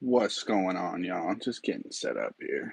What's going on, y'all? Just getting set up here.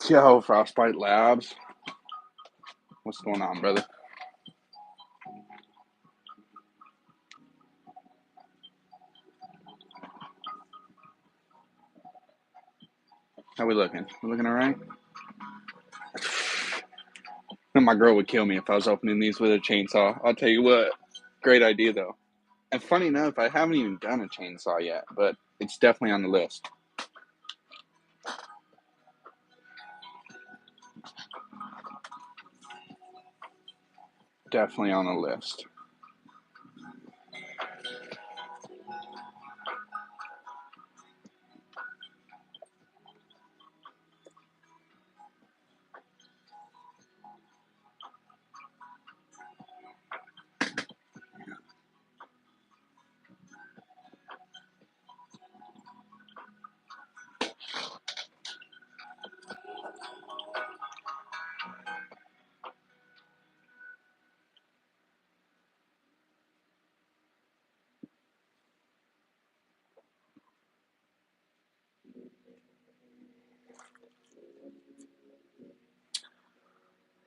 Yo, Frostbite Labs. What's going on, brother? How we looking? We looking all right? My girl would kill me if I was opening these with a chainsaw. I'll tell you what. Great idea, though. And funny enough, I haven't even done a chainsaw yet, but it's definitely on the list. Definitely on the list.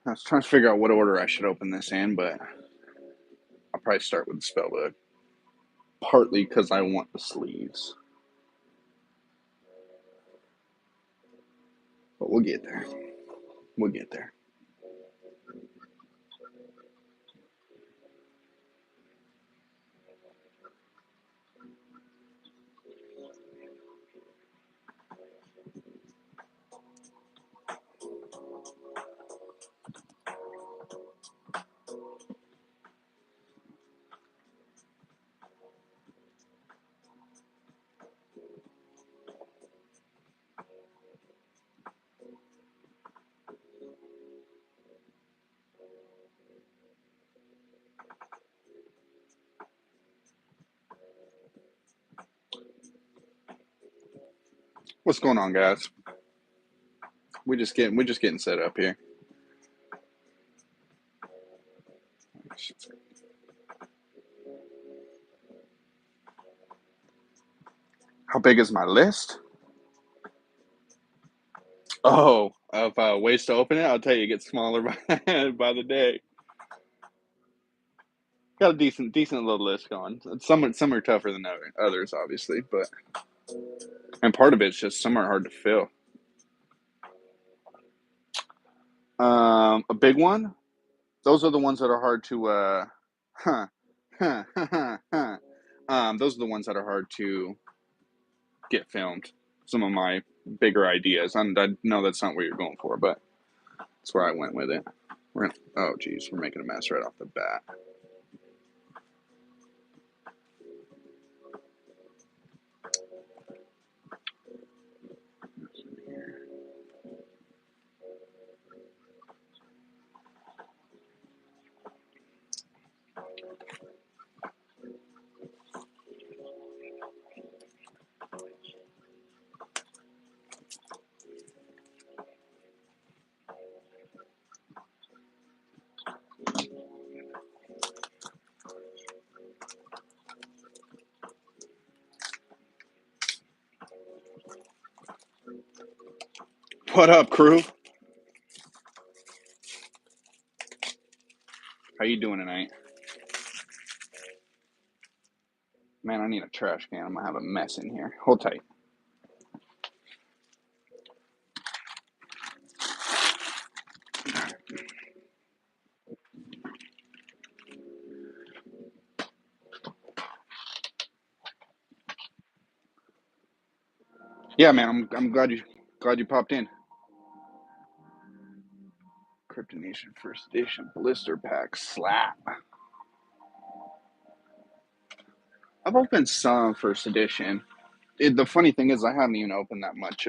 I was trying to figure out what order I should open this in, but I'll probably start with the spellbook. Partly because I want the sleeves. But we'll get there. We'll get there. What's going on, guys? We're just getting set up here. How big is my list? Oh, of ways to open it, I'll tell you, it gets smaller by the day. Got a decent little list going. Some are tougher than others, obviously, but and part of it's just some are hard to fill. A big one. Those are the ones that are hard to huh, huh, huh, huh, huh. Those are the ones that are hard to get filmed. Some of my bigger ideas. I know that's not what you're going for, but that's where I went with it. Oh, geez, we're making a mess right off the bat. What up, crew? How you doing tonight? Man, I need a trash can. I'm gonna have a mess in here. Hold tight. Yeah, man, I'm glad you popped in. Kryptonation First Edition Blister Pack slap. I've opened some First Edition. The funny thing is, I haven't even opened that much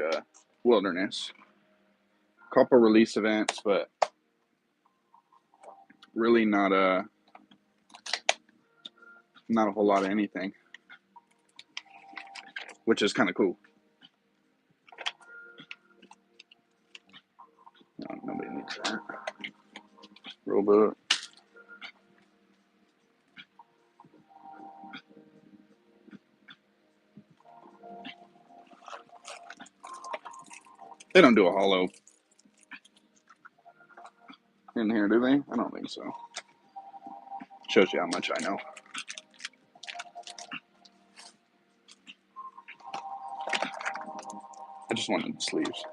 Wilderness. Couple release events, but really not a whole lot of anything, which is kind of cool. No, nobody needs that. Robot. They don't do a holo in here, do they? I don't think so. Shows you how much I know. I just wanted the sleeves.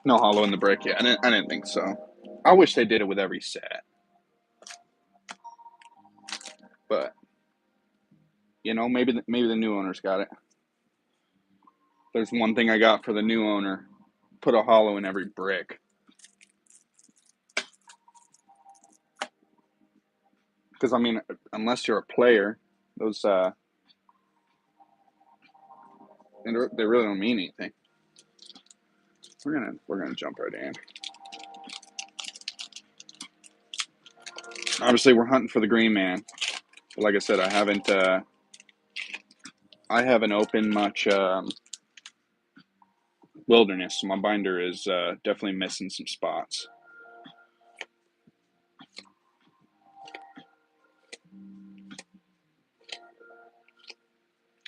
No holo in the brick yet. I didn't think so. I wish they did it with every set. But you know, maybe the new owner's got it. There's one thing I got for the new owner: put a holo in every brick. Because I mean, unless you're a player, those they really don't mean anything. We're gonna jump right in. Obviously, we're hunting for the green man. But like I said, I haven't opened much Wilderness. So my binder is definitely missing some spots.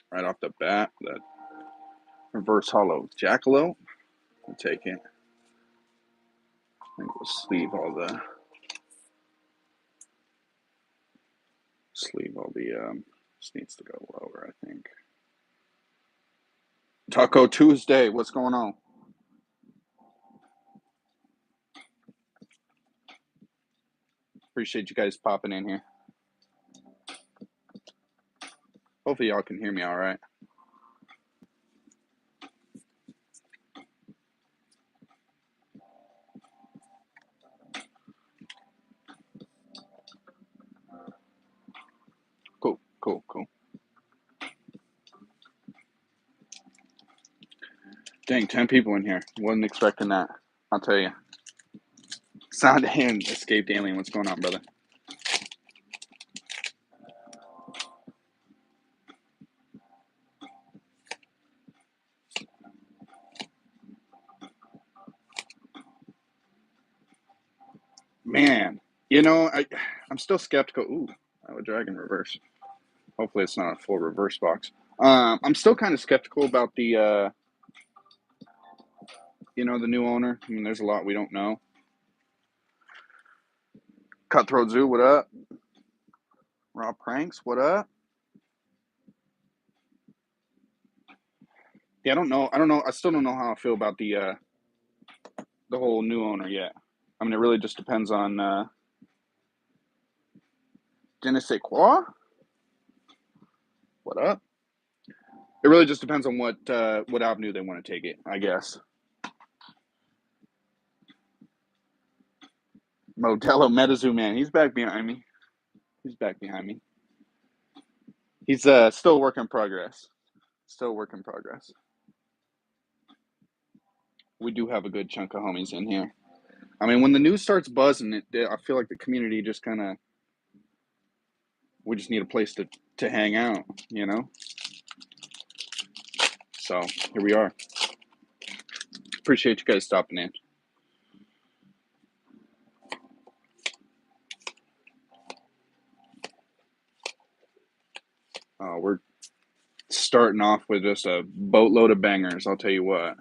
Right off the bat, the reverse holo jackalope. We'll take it. I think we'll sleeve all the this needs to go lower, I think. Taco Tuesday, what's going on? Appreciate you guys popping in here. Hopefully y'all can hear me all right. Cool. Dang, 10 people in here. Wasn't expecting that. I'll tell you. Sound and escaped alien. What's going on, brother? Man, you know, I'm still skeptical. Ooh, I have a dragon reverse. Hopefully it's not a full reverse box. I'm still kind of skeptical about the the new owner. I mean, there's a lot we don't know. Cutthroat Zoo, what up? Raw Pranks, what up? Yeah, I don't know. I still don't know how I feel about the whole new owner yet. I mean, it really just depends on je ne sais quoi. What up? It really just depends on what avenue they want to take it, I guess. Modelo Metazoo, man, he's back behind me. He's still a work in progress. Still a work in progress. We do have a good chunk of homies in here. I mean, when the news starts buzzing, I feel like the community just kind of, we just need a place to hang out, you know? So here we are. Appreciate you guys stopping in. We're starting off with just a boatload of bangers, I'll tell you what.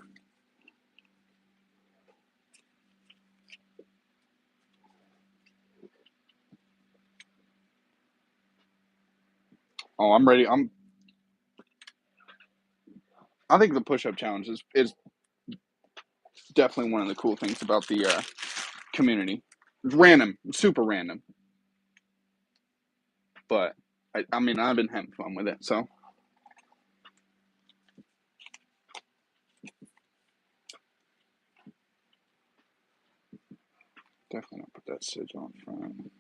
Oh, I'm ready. I think the push-up challenge is definitely one of the cool things about the community. It's random, super random, but I mean, I've been having fun with it, so definitely not put that sigil on front.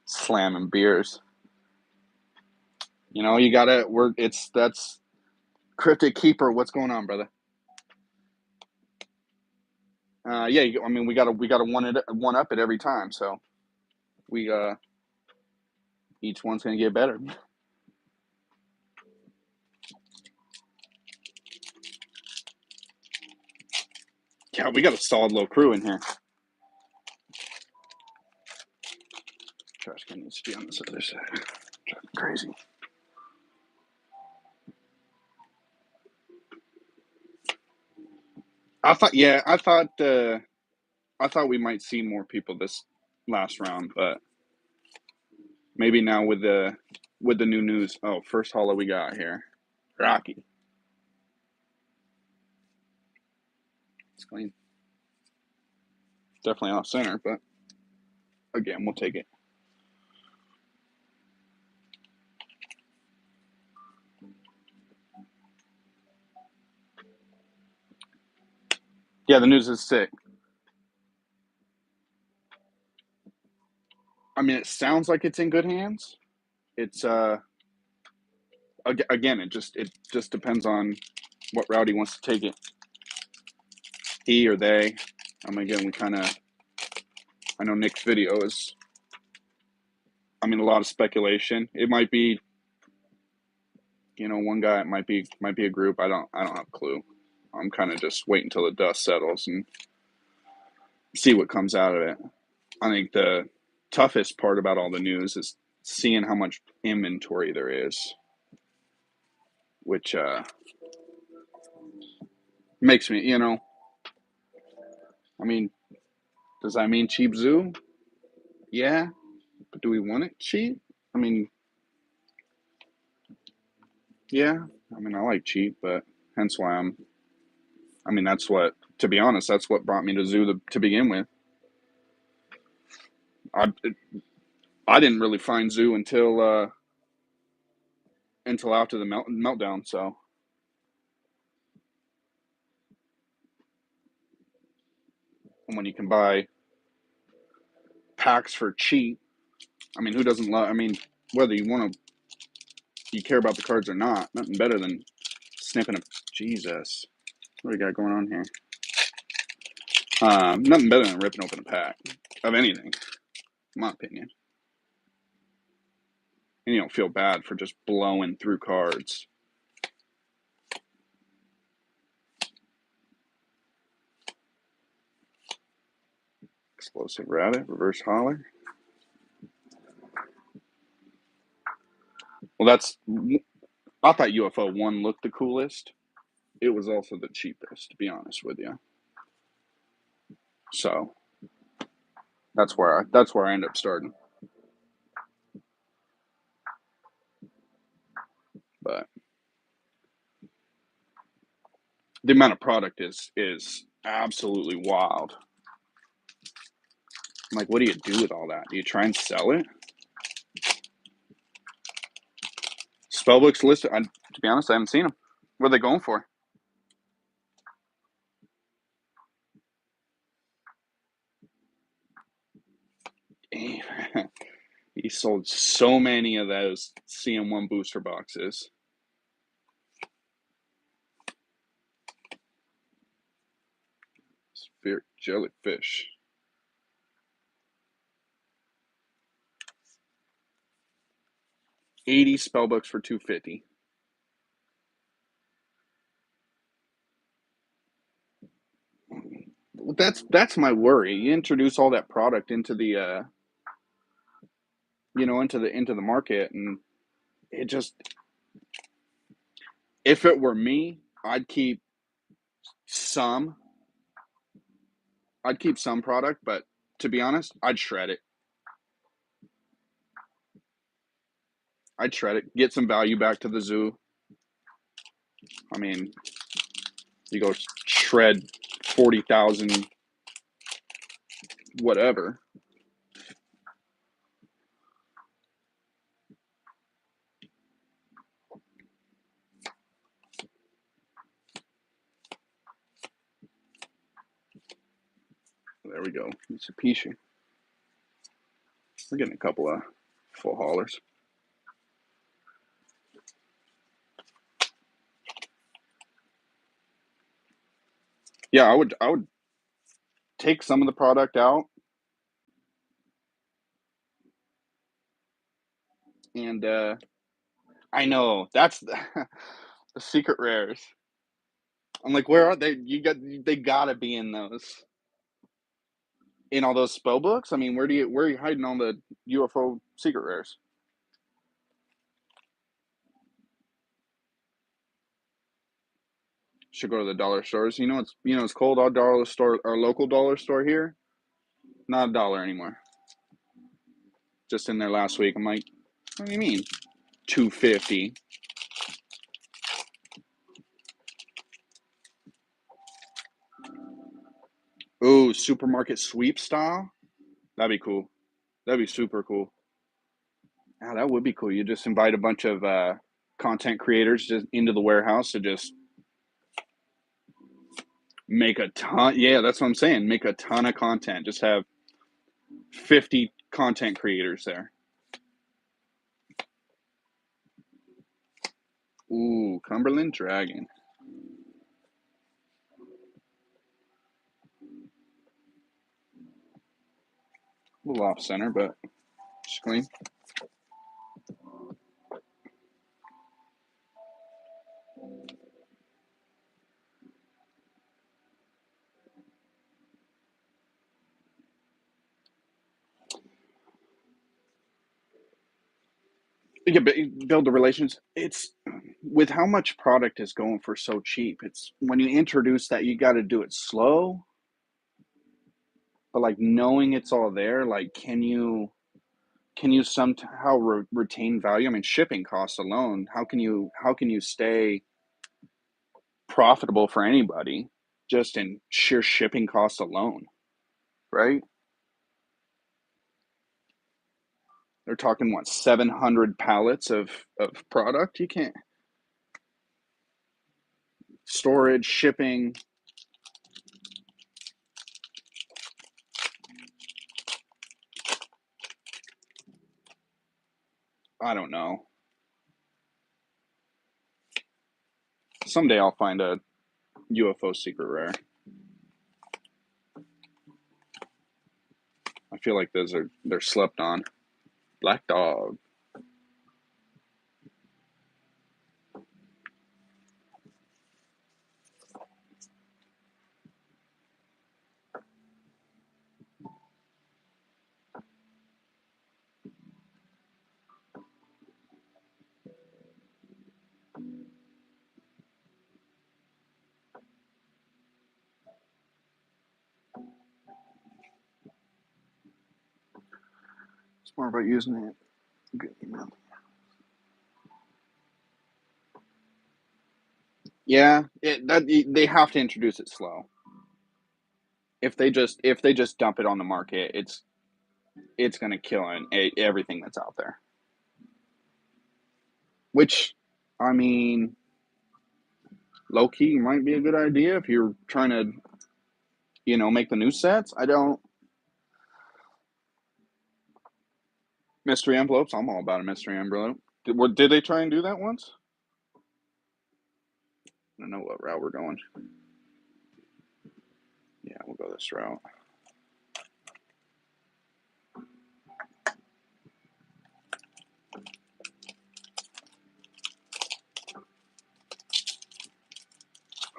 Slamming beers. You know, you gotta. That's Cryptic Keeper. What's going on, brother? Yeah. I mean, we gotta one up it every time. So we each one's gonna get better. Yeah, we got a solid little crew in here. Trash can needs to be on this other side. Driving crazy. Yeah, I thought we might see more people this last round, but maybe now with the new news. Oh, first holo we got here, Rocky. It's clean, definitely off center, but again, we'll take it. Yeah, the news is sick. I mean, it sounds like it's in good hands. It's again, it just depends on what route he wants to take it. He or they. Again, we kind of. I know Nick's video is. I mean, a lot of speculation. It might be, one guy. It might be a group. I don't have a clue. I'm kind of just waiting until the dust settles and see what comes out of it. I think the toughest part about all the news is seeing how much inventory there is, which makes me, I mean, does that mean cheap zoo? Yeah, but do we want it cheap? I mean, yeah. I mean, I like cheap, but hence why I mean, to be honest, that's what brought me to zoo to begin with. I I didn't really find zoo until after the meltdown. So, when you can buy packs for cheap, I mean, who doesn't love? I mean, whether you care about the cards or not, nothing better than snipping a Jesus. What do we got going on here? Nothing better than ripping open a pack of anything, in my opinion. And you don't feel bad for just blowing through cards. Explosive Rabbit, Reverse Holler. Well, I thought UFO 1 looked the coolest. It was also the cheapest, to be honest with you. So that's where I end up starting. But the amount of product is absolutely wild. I'm like, what do you do with all that? Do you try and sell it? Spellbooks listed. To be honest, I haven't seen them. What are they going for? He sold so many of those CM1 booster boxes. Spirit Jellyfish. 80 spellbooks for $250. That's my worry. You introduce all that product into the into the market, and it just, if it were me, I'd keep some I'd keep some product, but to be honest, I'd shred it. I'd shred it. Get some value back to the zoo. I mean, you go shred 40,000 whatever. There we go. Mitsubishi. We're getting a couple of full haulers. Yeah, I would take some of the product out and I know that's the secret rares. I'm like, where are they? They gotta be in those, in all those spell books. I mean, where are you hiding all the UFO secret rares? Should go to the dollar stores. It's cold. Our dollar store, our local dollar store here, not a dollar anymore. Just in there last week. I'm like, what do you mean, $2.50? Ooh, supermarket sweep style. That'd be cool. That'd be super cool. Yeah, that would be cool. You just invite a bunch of content creators just into the warehouse to just make a ton. Yeah, that's what I'm saying. Make a ton of content. Just have 50 content creators there. Ooh, Cumberland Dragon. A little off center, but it's clean. You can build the relations. It's with how much product is going for so cheap. It's when you introduce that, you got to do it slow, but like knowing it's all there. Like, can you somehow retain value? I mean, shipping costs alone. How can you stay profitable for anybody just in sheer shipping costs alone? Right? They're talking what, 700 pallets of product. You can't storage, shipping. I don't know. Someday I'll find a UFO secret rare. I feel like they're slept on. Black Dog. It's more about using it. Good email. Yeah, they have to introduce it slow. If they just dump it on the market, it's gonna kill everything that's out there. Which, I mean, low key might be a good idea if you're trying to, make the new sets. I don't mystery envelopes. I'm all about a mystery envelope. Did they try and do that once? I don't know what route we're going. Yeah, we'll go this route.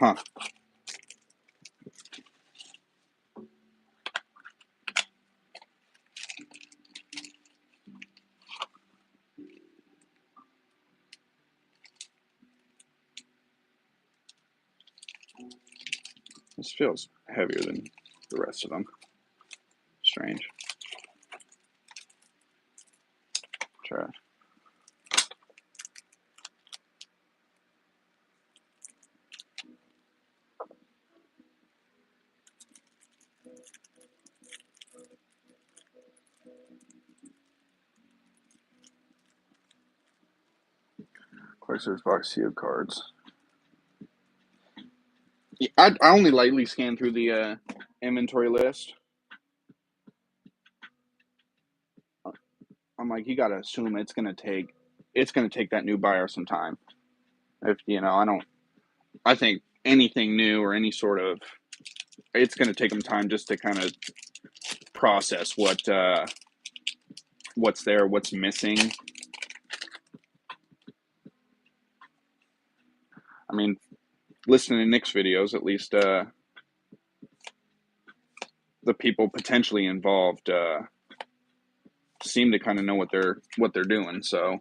Huh. This feels heavier than The rest of them. Strange. Trash. Collector's box sealed cards. Yeah, I only lightly scan through the inventory list. I'm like, you gotta assume it's gonna take that new buyer some time. If I think anything new or any sort of, it's gonna take them time just to kind of process what's there, what's missing. I mean, listening to Nick's videos, at least the people potentially involved seem to kind of know what they're doing. So,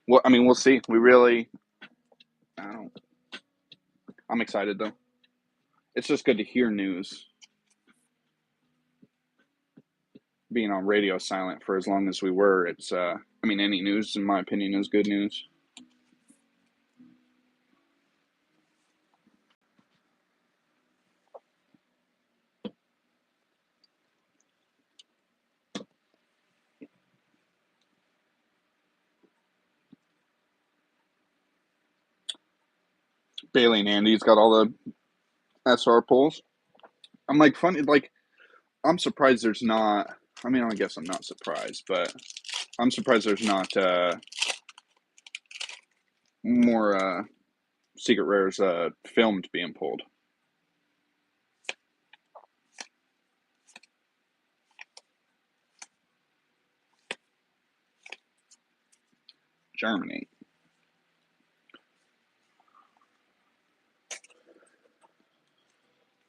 well, I mean, we'll see. I'm excited though. It's just good to hear news. Being on radio silent for as long as we were, it's I mean, any news, in my opinion, is good news. Bailey and Andy's got all the SR pulls. I'm like, funny, like, I'm surprised there's not. I mean, I guess I'm not surprised, but I'm surprised there's not more secret rares filmed being pulled. Germany.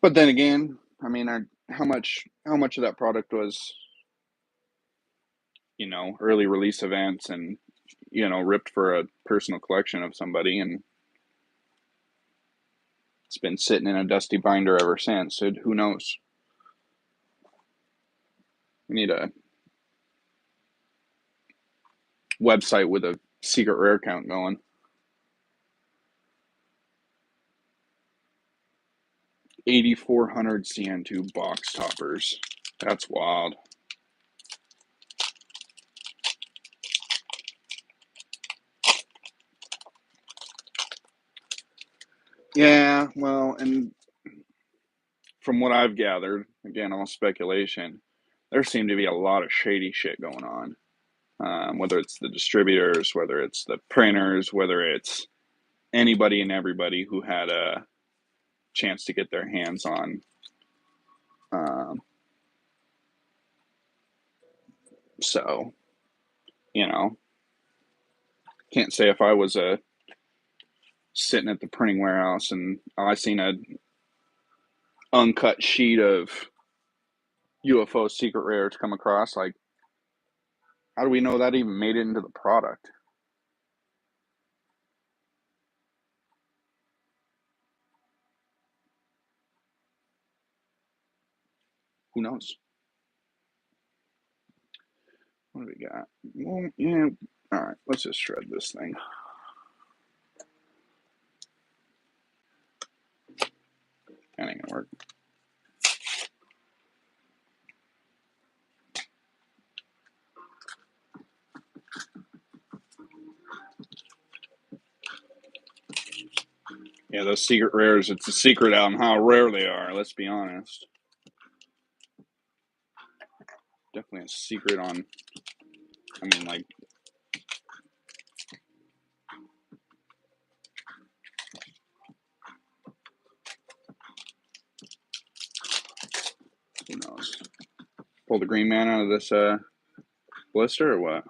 But then again, I mean, how much of that product was, early release events and, ripped for a personal collection of somebody, and it's been sitting in a dusty binder ever since. So who knows? We need a website with a secret rare count going. 8,400 CN2 box toppers. That's wild. Yeah, well, and from what I've gathered, again, all speculation, there seemed to be a lot of shady shit going on. Whether it's the distributors, whether it's the printers, whether it's anybody and everybody who had a chance to get their hands on so, can't say if I was sitting at the printing warehouse and I seen a uncut sheet of UFO secret rares come across, like, how do we know that even made it into the product? Who knows? What do we got? Well, yeah. All right, let's just shred this thing. That ain't gonna work. Yeah, those secret rares, it's a secret on how rare they are, let's be honest. Definitely a secret on, I mean, like, who knows? Pull the green man out of this blister or what?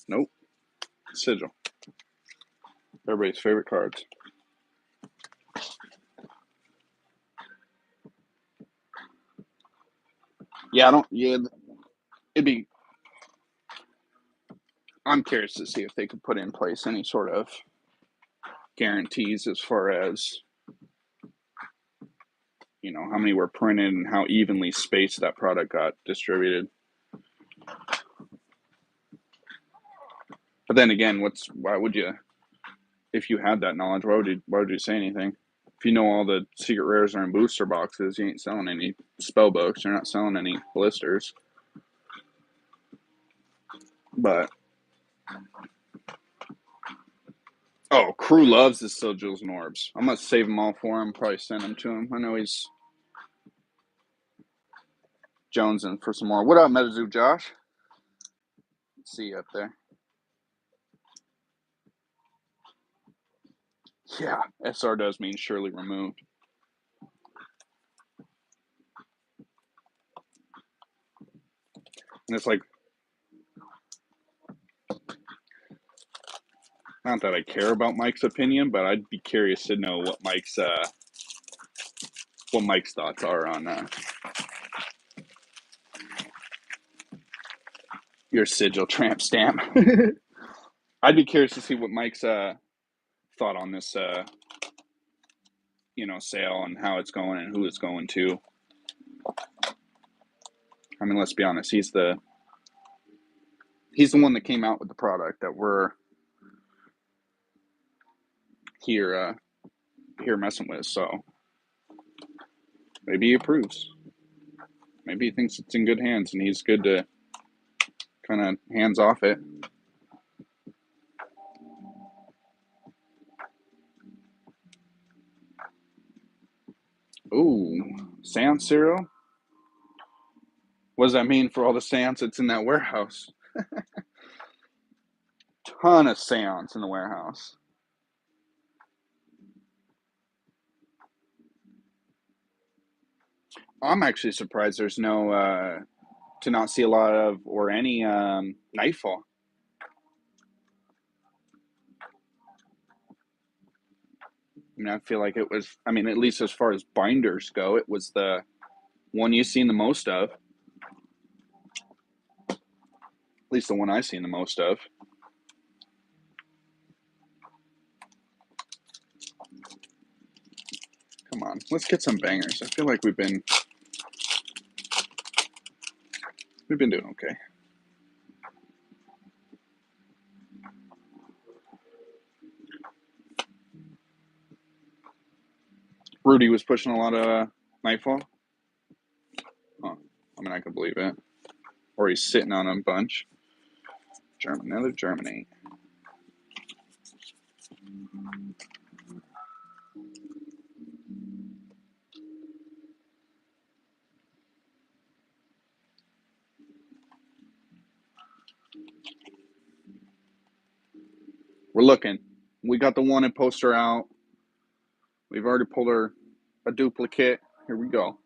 Nope. Sigil. Everybody's favorite cards. Yeah, it'd be, I'm curious to see if they could put in place any sort of guarantees as far as, you know, how many were printed and how evenly spaced that product got distributed. But then again, why would you, if you had that knowledge, why would you say anything? If you know all the secret rares are in booster boxes, you ain't selling any spell books. You're not selling any blisters. But oh, Crew loves his sigils and orbs. I'm gonna save them all for him. Probably send them to him. I know he's jonesing for some more. What up, Metazoo Josh? See you up there. Yeah, SR does mean surely removed. And it's like, not that I care about Mike's opinion, but I'd be curious to know what Mike's thoughts are on your sigil tramp stamp. I'd be curious to see what Mike's thought on this you know, sale and how it's going and who it's going to. I mean, let's be honest, he's the one that came out with the product that we're here messing with, so maybe he approves. Maybe he thinks it's in good hands and he's good to kind of hands off it. Ooh, seance cereal? What does that mean for all the seance that's in that warehouse? Ton of seance in the warehouse. I'm actually surprised there's no to not see a lot of or any Nightfall. I mean, I feel like it was, I mean, at least as far as binders go, it was the one you've seen the most of. At least the one I've seen the most of. Come on, let's get some bangers. I feel like we've been doing okay. Rudy was pushing a lot of Nightfall. Huh. I mean, I can believe it. Or he's sitting on a bunch. Another Germinate. We're looking. We got the wanted poster out. We've already pulled a duplicate. Here we go.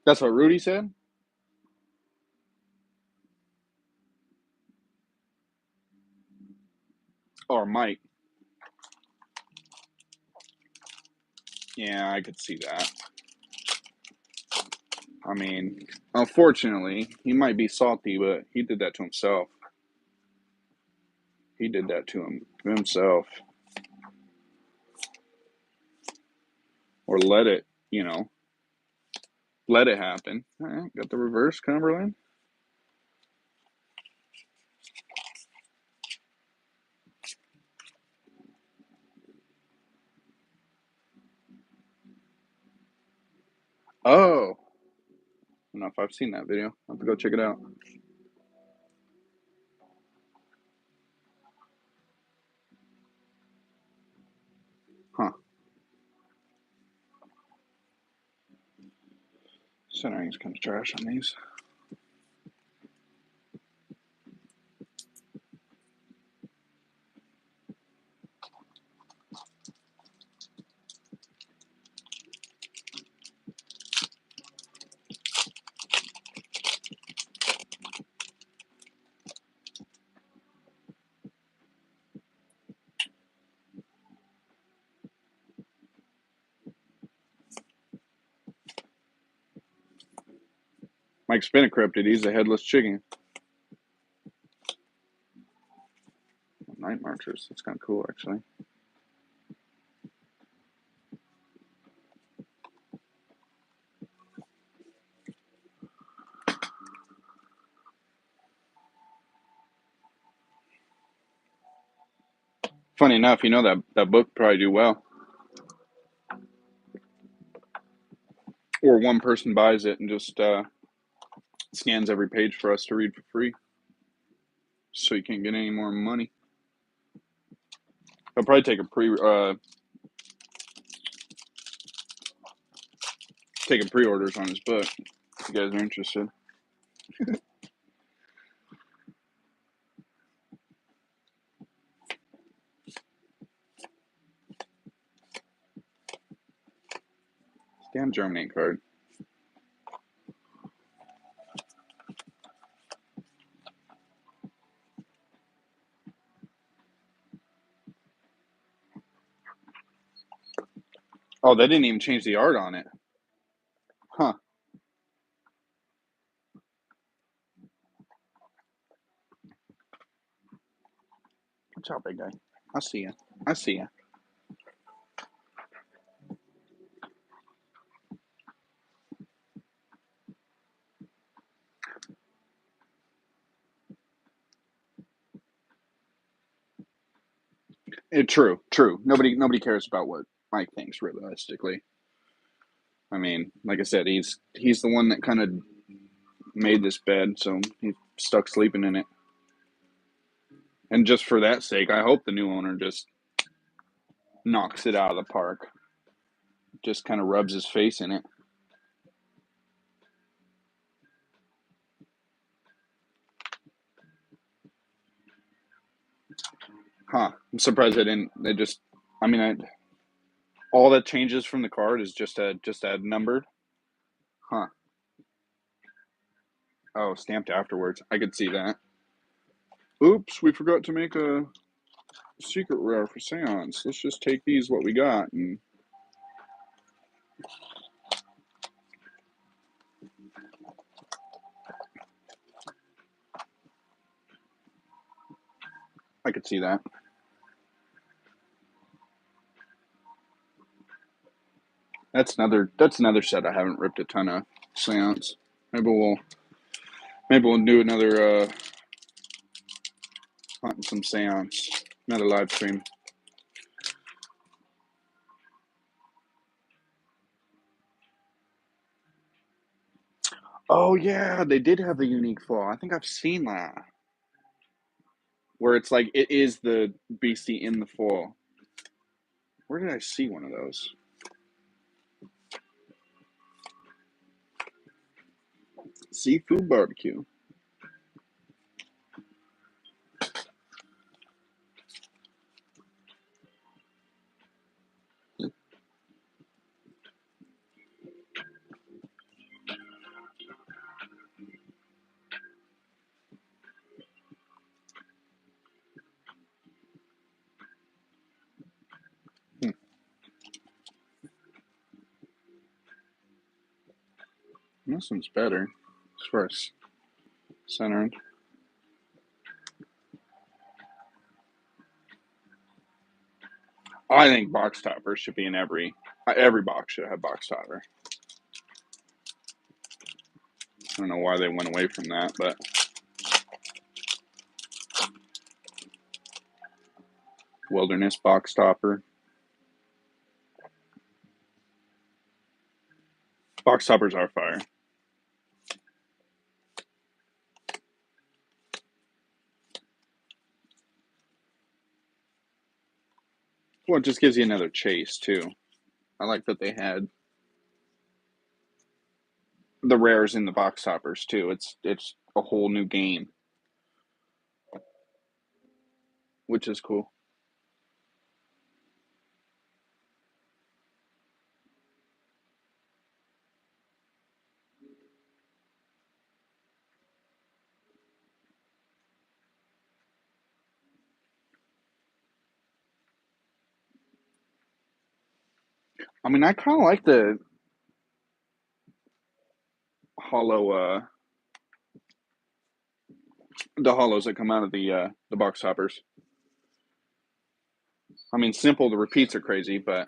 That's what Rudy said? Or Mike. Yeah, I could see that. I mean, unfortunately, he might be salty, but he did that to himself. He did that to himself. Or let it, you know, let it happen. All right, got the reverse Cumberland. Oh, I don't know if I've seen that video. I'll have to go check it out. Huh. Centering's kind of trash on these. Mike Spinacryptid, he's a headless chicken. Night Marchers, that's kind of cool, actually. Funny enough, you know that book probably do well. Or one person buys it and just scans every page for us to read for free, so you can't get any more money. I'll probably take a taking pre-orders on his book if you guys are interested. Damn Germinate card. Oh, they didn't even change the art on it. Huh. Watch out, big guy. I see ya. I see ya. True. Nobody cares about what Mike thinks realistically. I mean, like I said, he's the one that kind of made this bed, so he's stuck sleeping in it. And just for that sake, I hope the new owner just knocks it out of the park. Just kind of rubs his face in it. Huh. I'm surprised they didn't. They just. I mean, all that changes from the card is just a numbered. Huh. Oh, stamped afterwards. I could see that. Oops, we forgot to make a secret rare for Seance. Let's just take these what we got and. I could see that. That's another set I haven't ripped a ton of. Seance. Maybe we'll do another hunting some Seance. Another live stream. Oh yeah, they did have the unique fall. I think I've seen that. Where it's like it is the beastie in the fall. Where did I see one of those? Seafood barbecue. This one's better as far as centering. I think box toppers should be in every box should have box topper. I don't know why they went away from that, but Wilderness box topper. Box toppers are fire. Well, it just gives you another chase too. I like that they had the rares in the box toppers too. It's a whole new game, which is cool. I mean, I kind of like the hollow The hollows that come out of the box toppers. I mean, simple. The repeats are crazy, but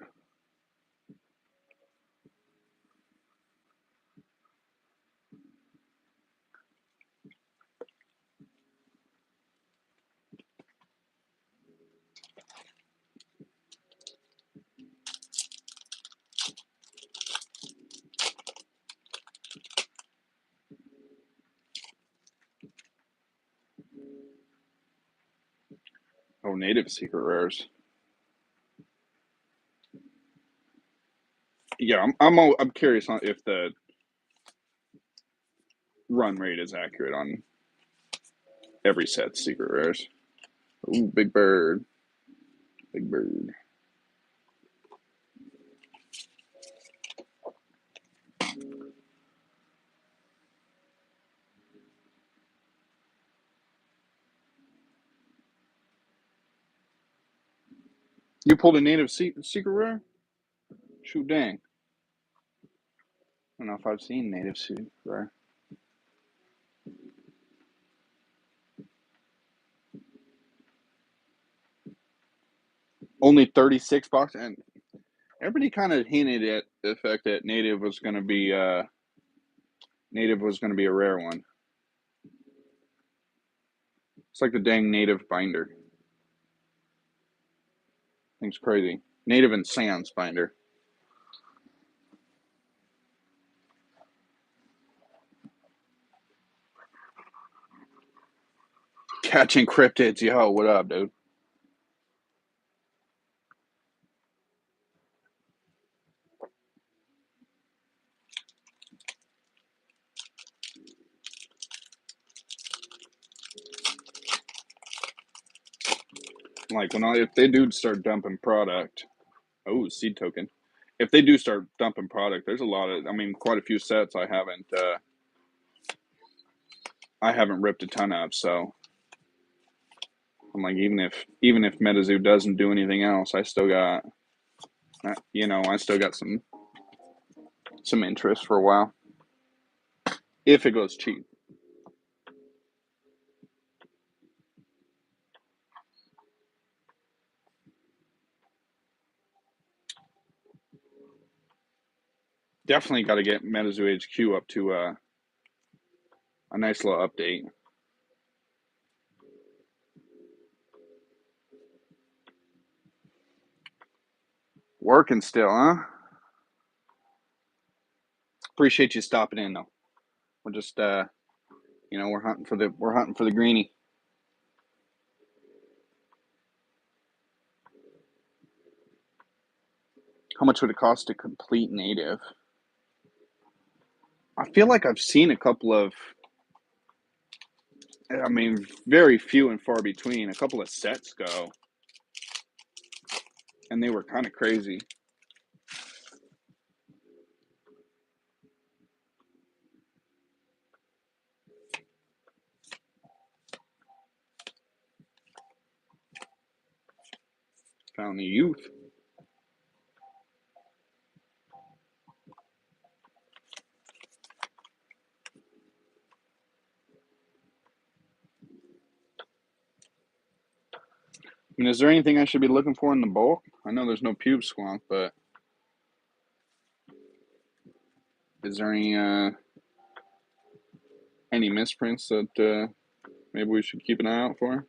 oh, native secret rares. Yeah, I'm curious on if the run rate is accurate on every set secret rares. Ooh, big bird, big bird. You pulled a native secret rare? Shoot, dang. I don't know if I've seen native secret rare. Only 36 boxes, and everybody kind of hinted at the fact that native was going to be a rare one. It's like the dang native binder. Thing's crazy. Native and Sans binder. Catching cryptids, yo, what up, dude? Like if they do start dumping product, oh, seed token. If they do start dumping product, there's a lot of, I mean, quite a few sets I haven't ripped a ton of. So I'm like, even if Metazoo doesn't do anything else, I still got, I still got some interest for a while if it goes cheap. Definitely got to get Metazoo HQ up to a nice little update. Working still, huh? Appreciate you stopping in though. We're just we're hunting for the greenie. How much would it cost to complete native? I feel like I've seen a couple of, I mean, very few and far between. A couple of sets go, and they were kind of crazy. Found the youth. I mean, is there anything I should be looking for in the bulk? I know there's no pube squonk, but is there any misprints that maybe we should keep an eye out for?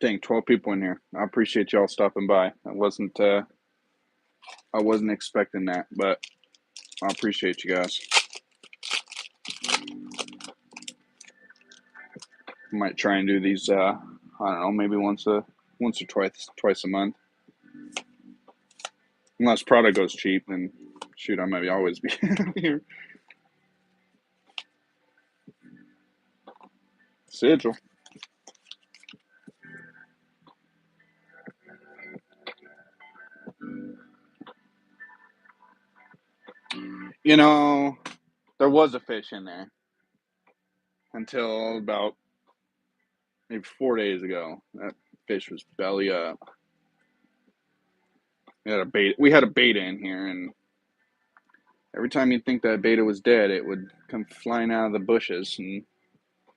Dang, 12 people in here. I appreciate y'all stopping by. I wasn't expecting that, but I appreciate you guys. I might try and do these. I don't know, maybe once or twice a month. Unless product goes cheap, then shoot, I might always be here. Sigil. You know, there was a fish in there until about maybe 4 days ago. That fish was belly up. We had a beta in here, and every time you'd think that beta was dead, it would come flying out of the bushes, and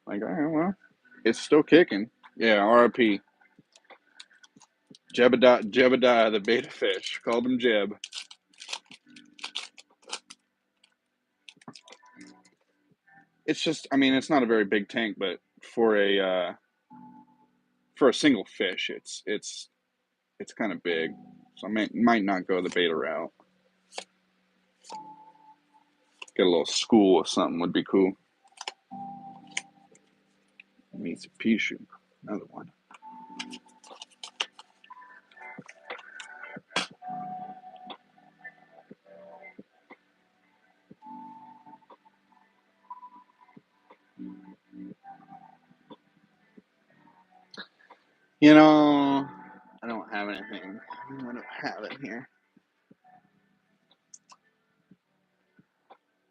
like, all right, well, it's still kicking. Yeah, RIP. Jebediah, the beta fish. Called him Jeb. It's just, I mean, it's not a very big tank, but for a single fish, it's kind of big. So I might not go the beta route. Get a little school or something would be cool. Meets a Pichu. Another one. You know, I don't have anything. I don't have it here.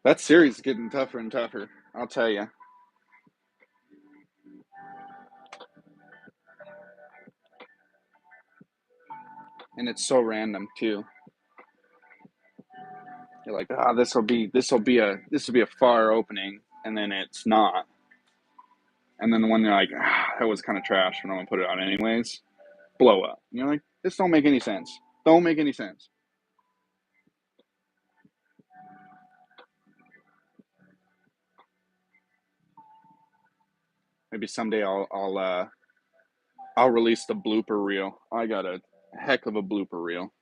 That series is getting tougher and tougher. I'll tell you. And it's so random too. You're like, this will be a far opening, and then it's not. And then when you're like, that was kind of trash, but I'm gonna put it out anyways, blow up. And you're like, this don't make any sense. Don't make any sense. Maybe someday I'll release the blooper reel. I got a heck of a blooper reel.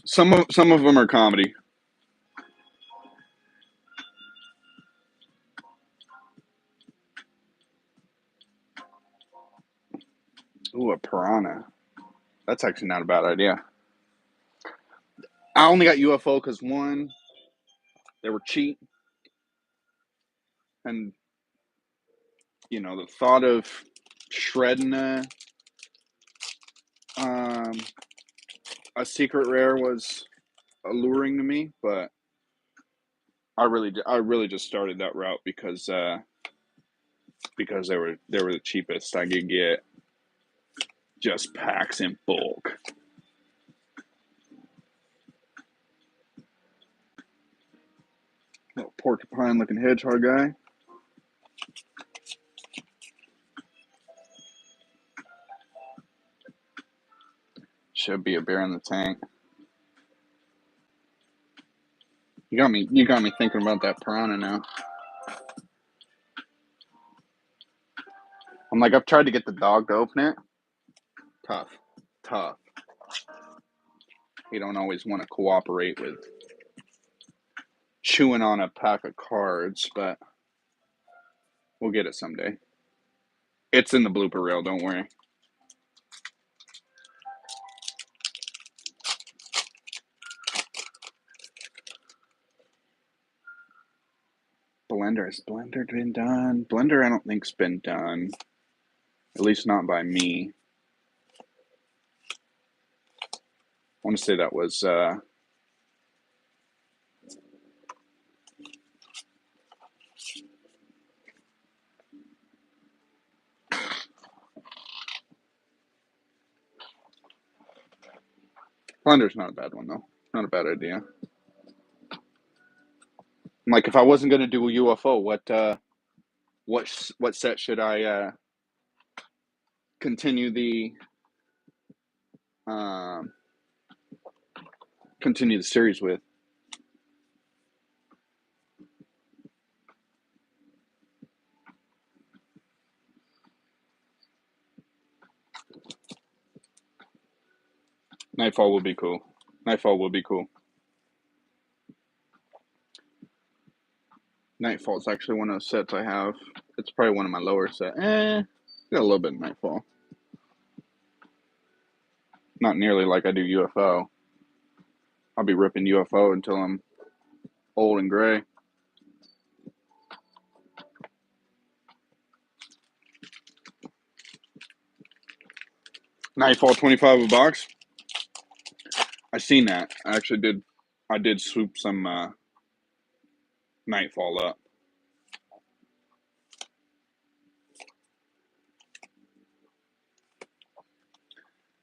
Some of them are comedy. Ooh, a piranha. That's actually not a bad idea. I only got UFO because one, they were cheap, and the thought of shredding um, a secret rare was alluring to me, but I really just started that route because they were the cheapest I could get, just packs in bulk. Little porcupine looking hedgehog guy. Should be a bear in the tank. You got me thinking about that piranha now. I'm like, I've tried to get the dog to open it. Tough. You don't always want to cooperate with chewing on a pack of cards, but we'll get it someday. It's in the blooper reel, don't worry. Has Blender been done? Blender, I don't think's been done. At least not by me. I want to say that was Blender's not a bad one though. Not a bad idea. I'm like, if I wasn't gonna do a UFO, what set should I continue the um, series with? Nightfall would be cool. Nightfall is actually one of those sets I have. It's probably one of my lower sets. Got a little bit of Nightfall. Not nearly like I do UFO. I'll be ripping UFO until I'm old and gray. Nightfall 25 a box. I seen that. I actually did. I did swoop some Nightfall up.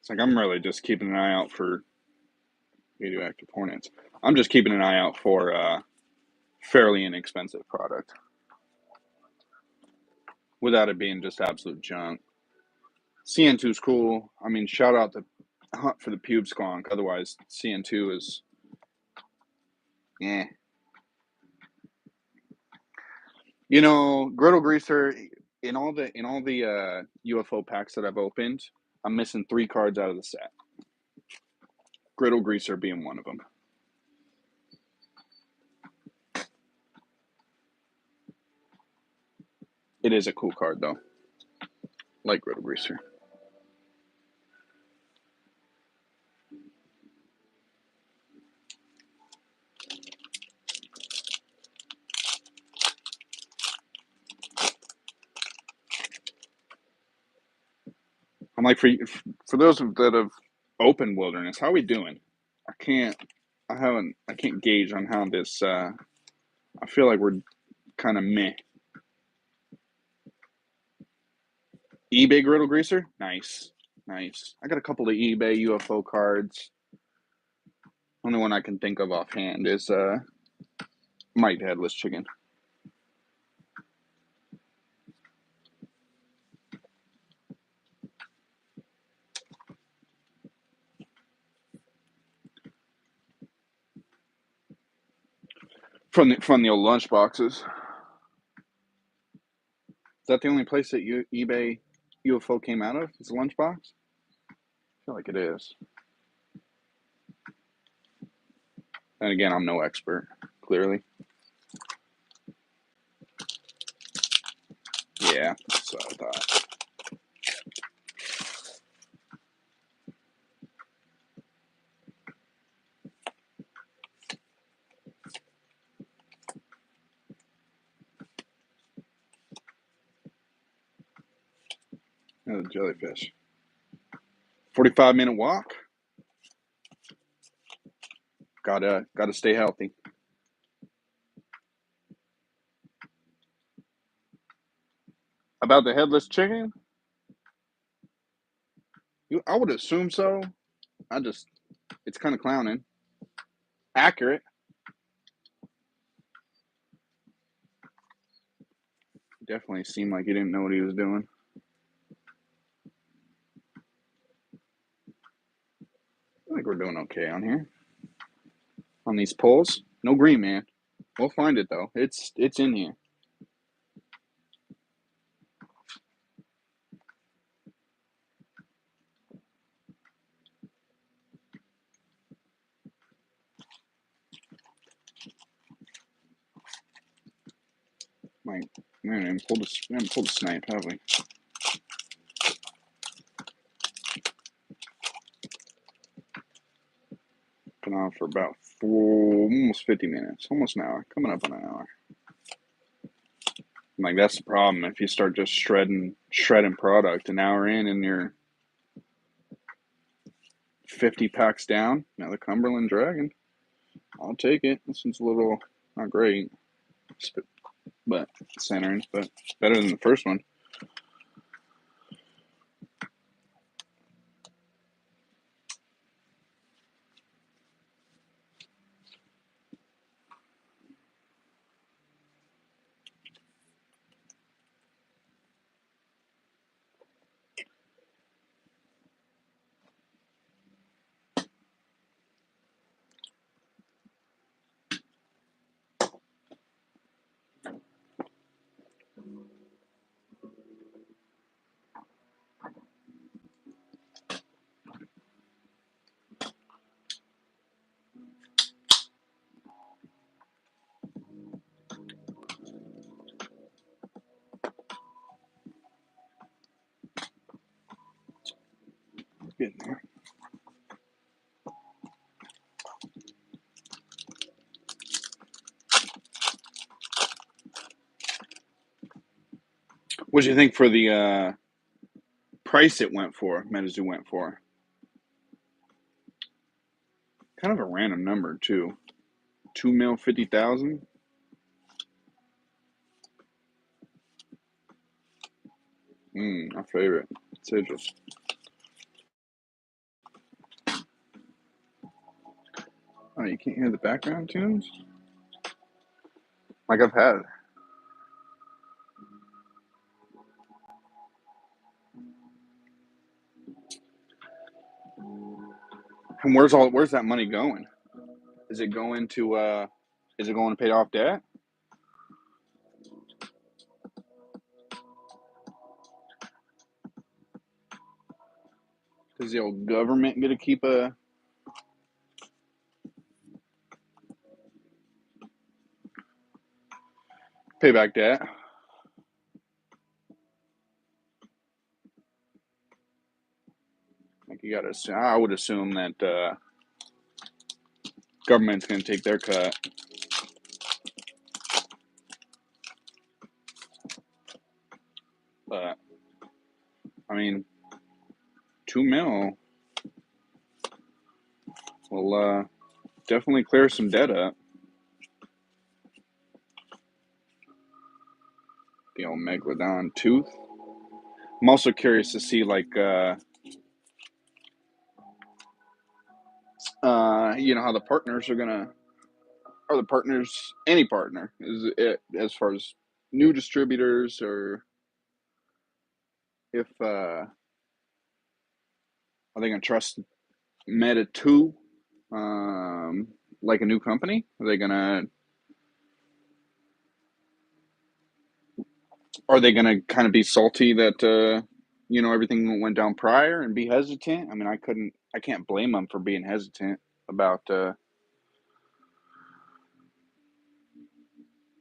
It's like I'm really just keeping an eye out for radioactive hornets. I'm just keeping an eye out for fairly inexpensive product without it being just absolute junk. CN2 is cool. I mean, shout out to Hunt for the Pube Squonk. Otherwise, CN2 is, eh. You know, Griddle Greaser. In all the UFO packs that I've opened, I'm missing 3 cards out of the set. Griddle Greaser being one of them. It is a cool card though. Like Griddle Greaser. I'm like, for those that have opened Wilderness, how are we doing? I can't gauge on how this. I feel like we're kind of meh. eBay Griddle Greaser, nice. I got a couple of eBay UFO cards. Only one I can think of offhand is Mike the Headless Chicken. From the old lunch boxes. Is that the only place that eBay UFO came out of? Is a lunchbox? I feel like it is. And again, I'm no expert, clearly. Yeah, that's what I thought. Oh, jellyfish. 45-minute walk. Gotta stay healthy. About the headless chicken, I would assume so. It's kind of clowning. Accurate. Definitely seemed like he didn't know what he was doing. I think we're doing okay on here. On these pulls. No green, man. We'll find it, though. It's in here. Like, we haven't pulled a snipe, have we? Been on for about almost 50 minutes. Almost an hour. Coming up on an hour. Like, that's the problem. If you start just shredding product an hour in and you're 50 packs down, another Cumberland Dragon. I'll take it. This one's a little not great, but centering, but better than the first one. Getting there. What do you think for the price it went for? Metazoo went for kind of a random number too. 2,050,000. My favorite sigils. Oh, you can't hear the background tunes? Like I've had. And where's that money going? Is it going to pay off debt? Does the old government get to keep a pay back debt? Like you gotta assume, I would assume that government's gonna take their cut. But I mean, 2 mil will definitely clear some debt up. The old megalodon tooth. I'm also curious to see like how the partners are the partners any partner is it as far as new distributors, or if are they gonna trust Metazoo like a new company? Are they gonna kind of be salty that everything went down prior and be hesitant? I mean, I can't blame them for being hesitant about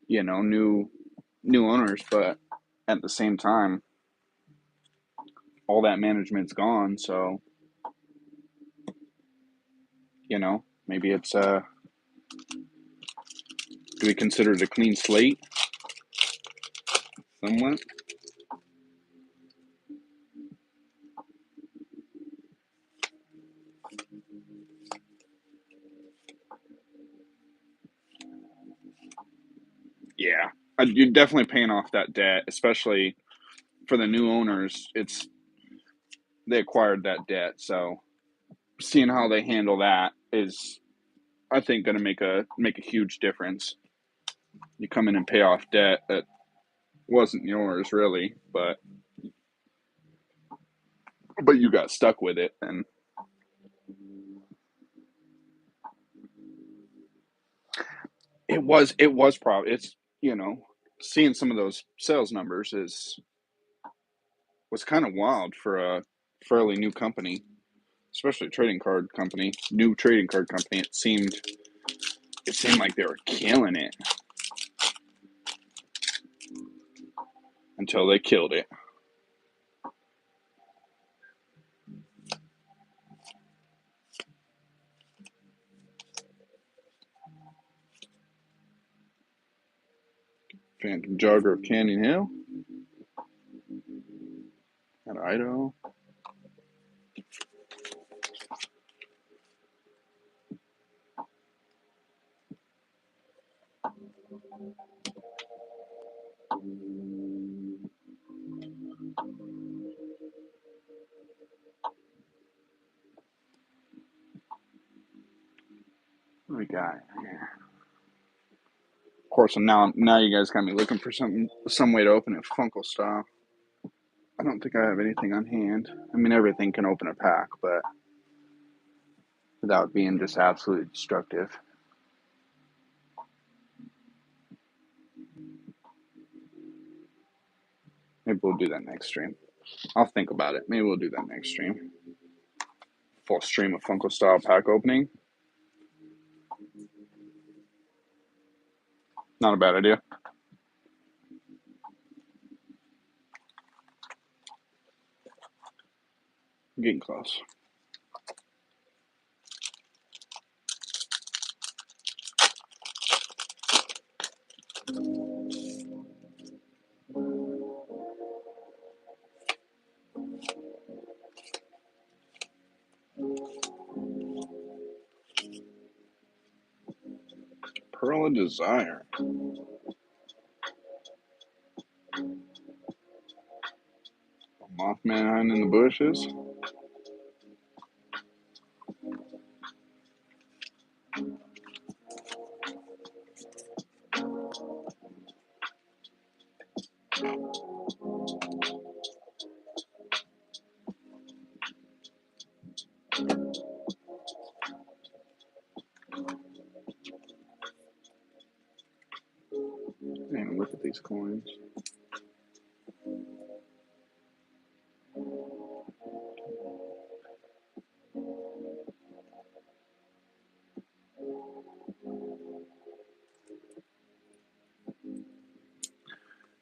new owners, but at the same time, all that management's gone, so maybe it's do we consider it a clean slate somewhat? Yeah, you're definitely paying off that debt, especially for the new owners. They acquired that debt, so seeing how they handle that is, I think, going to make a huge difference. You come in and pay off debt that wasn't yours really, but you got stuck with it, and it was probably it's seeing some of those sales numbers is was kind of wild for a fairly new company, especially a new trading card company. It seemed like they were killing it until they killed it. Phantom Jogger of Canyon Hill out of Idaho. What do we got here? Of course, now you guys got me looking for some way to open it Funko style. I don't think I have anything on hand. I mean, everything can open a pack, but without being just absolutely destructive. Maybe we'll do that next stream. I'll think about it. Maybe we'll do that next stream. Full stream of Funko style pack opening. Not a bad idea. I'm getting close. Isle of Desire. Mothman hiding in the bushes. And look at these coins.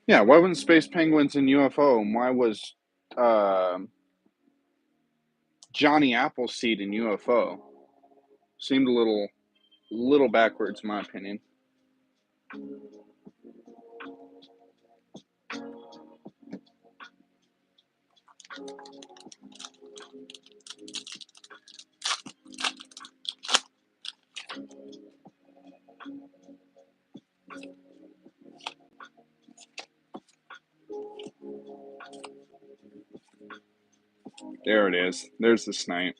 Yeah, why wasn't Space Penguins in UFO? And why was Johnny Appleseed in UFO? Seemed a little backwards, in my opinion. There it is. There's the snipe.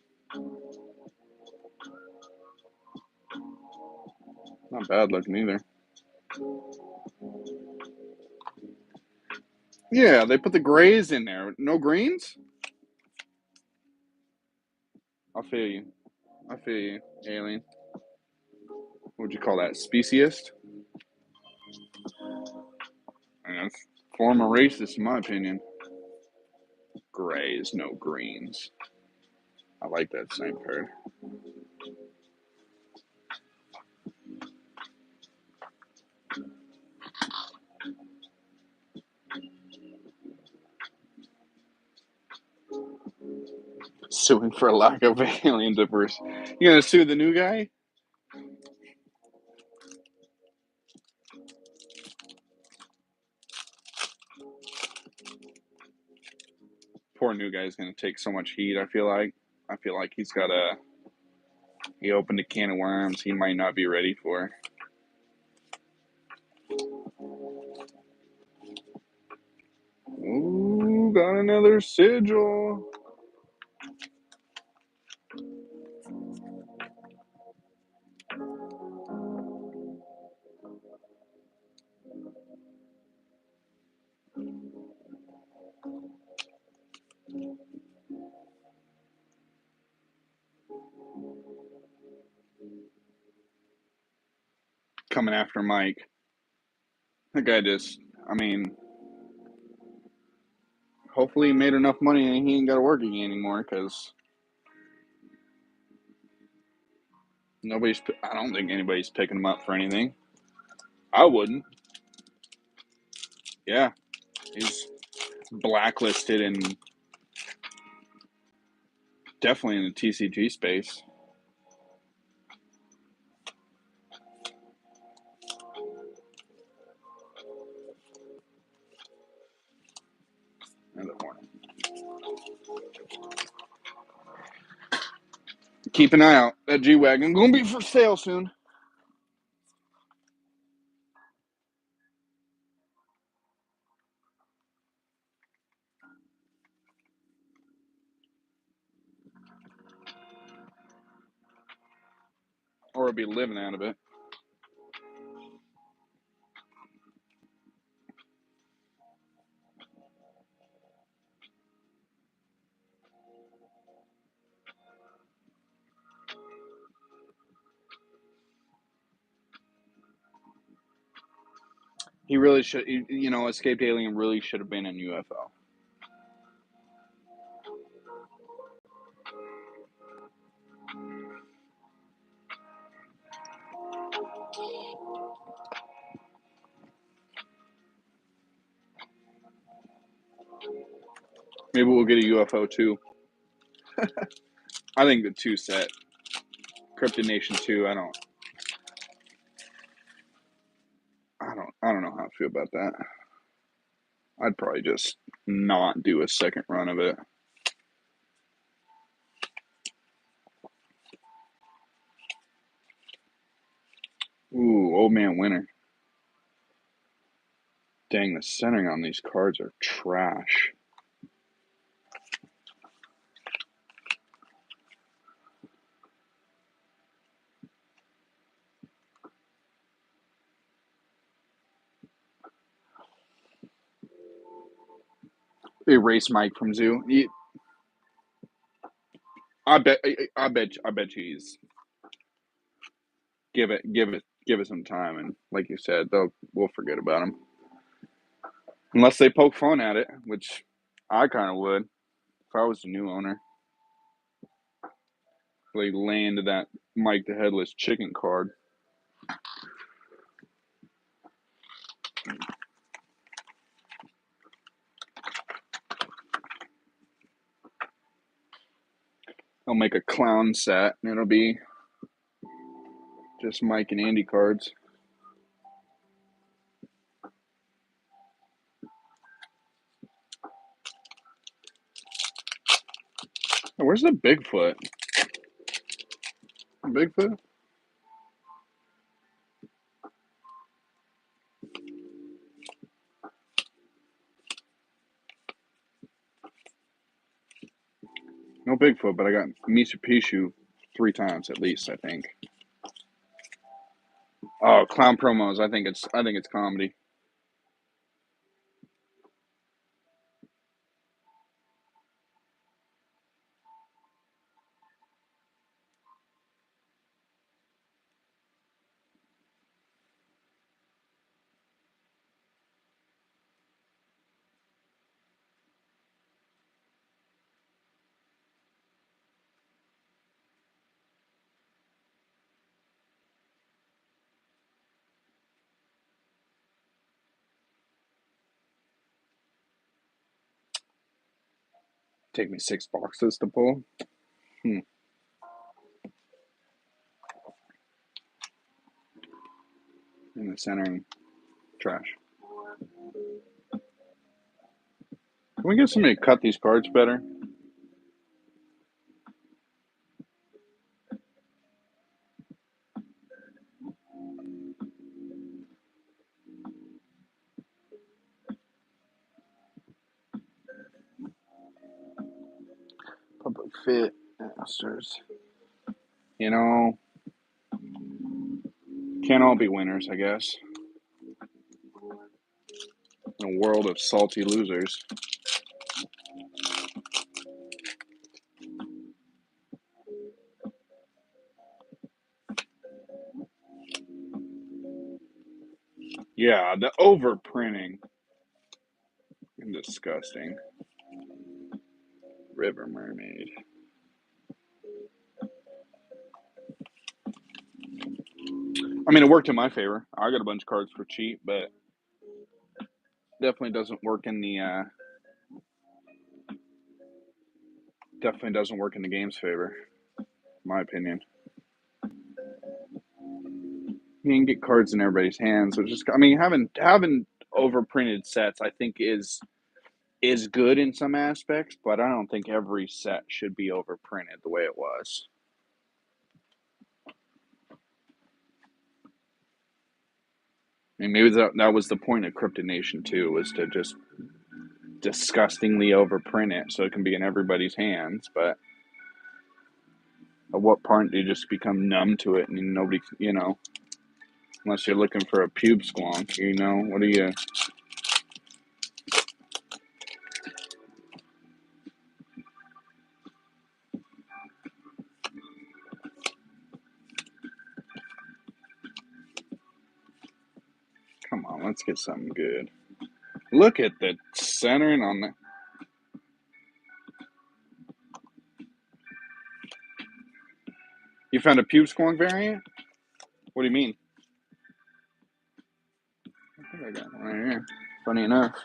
Not bad looking either. Yeah, they put the grays in there. No greens? I feel you. I feel you, alien. What would you call that? Speciest? That's form of racist, in my opinion. Grays, no greens. I like that same card. Suing for a lack of alien diversity. You gonna sue the new guy? Poor new guy's gonna take so much heat. I feel like he opened a can of worms he might not be ready for. Ooh, got another sigil. Coming after Mike. That guy hopefully he made enough money and he ain't got to work again anymore, because I don't think anybody's picking him up for anything. I wouldn't. Yeah, he's blacklisted and definitely in the TCG space. Another one. Keep an eye out. That G-Wagon gonna be for sale soon. Or I'll be living out of it. He really should, Escaped Alien really should have been in UFO. Maybe we'll get a UFO 2. I think the 2 set. Cryptid Nation 2, I don't know how I feel about that. I'd probably just not do a second run of it. Ooh, old man winner. Dang, the centering on these cards are trash. Erase Mike from Zoo. I bet you he's give it some time, and like you said, we'll forget about him unless they poke fun at it, which I kind of would if I was the new owner. They landed that Mike the Headless Chicken card. I'll make a clown set, and it'll be just Mike and Andy cards. Oh, where's the Bigfoot? Bigfoot? No Bigfoot, but I got Mitsubishi 3 times at least, I think. Oh, clown promos. I think it's comedy. Take me 6 boxes to pull. In the centering, trash. Can we get somebody to cut these cards better? Public Fit, Masters. You know, can't all be winners, I guess. In a world of salty losers. Yeah, the overprinting. Disgusting. River Mermaid. I mean, it worked in my favor. I got a bunch of cards for cheap, but definitely doesn't work in the game's favor, in my opinion. You can get cards in everybody's hands. So just, I mean, having overprinted sets, I think is good in some aspects, but I don't think every set should be overprinted the way it was. I mean, maybe that was the point of Cryptid Nation too, was to just disgustingly overprint it so it can be in everybody's hands. But at what point do you just become numb to it and nobody, unless you're looking for a pube squonk, what do you? Come on, let's get something good. Look at the centering on the. You found a pube squonk variant? What do you mean? I think I got one right here. Funny enough.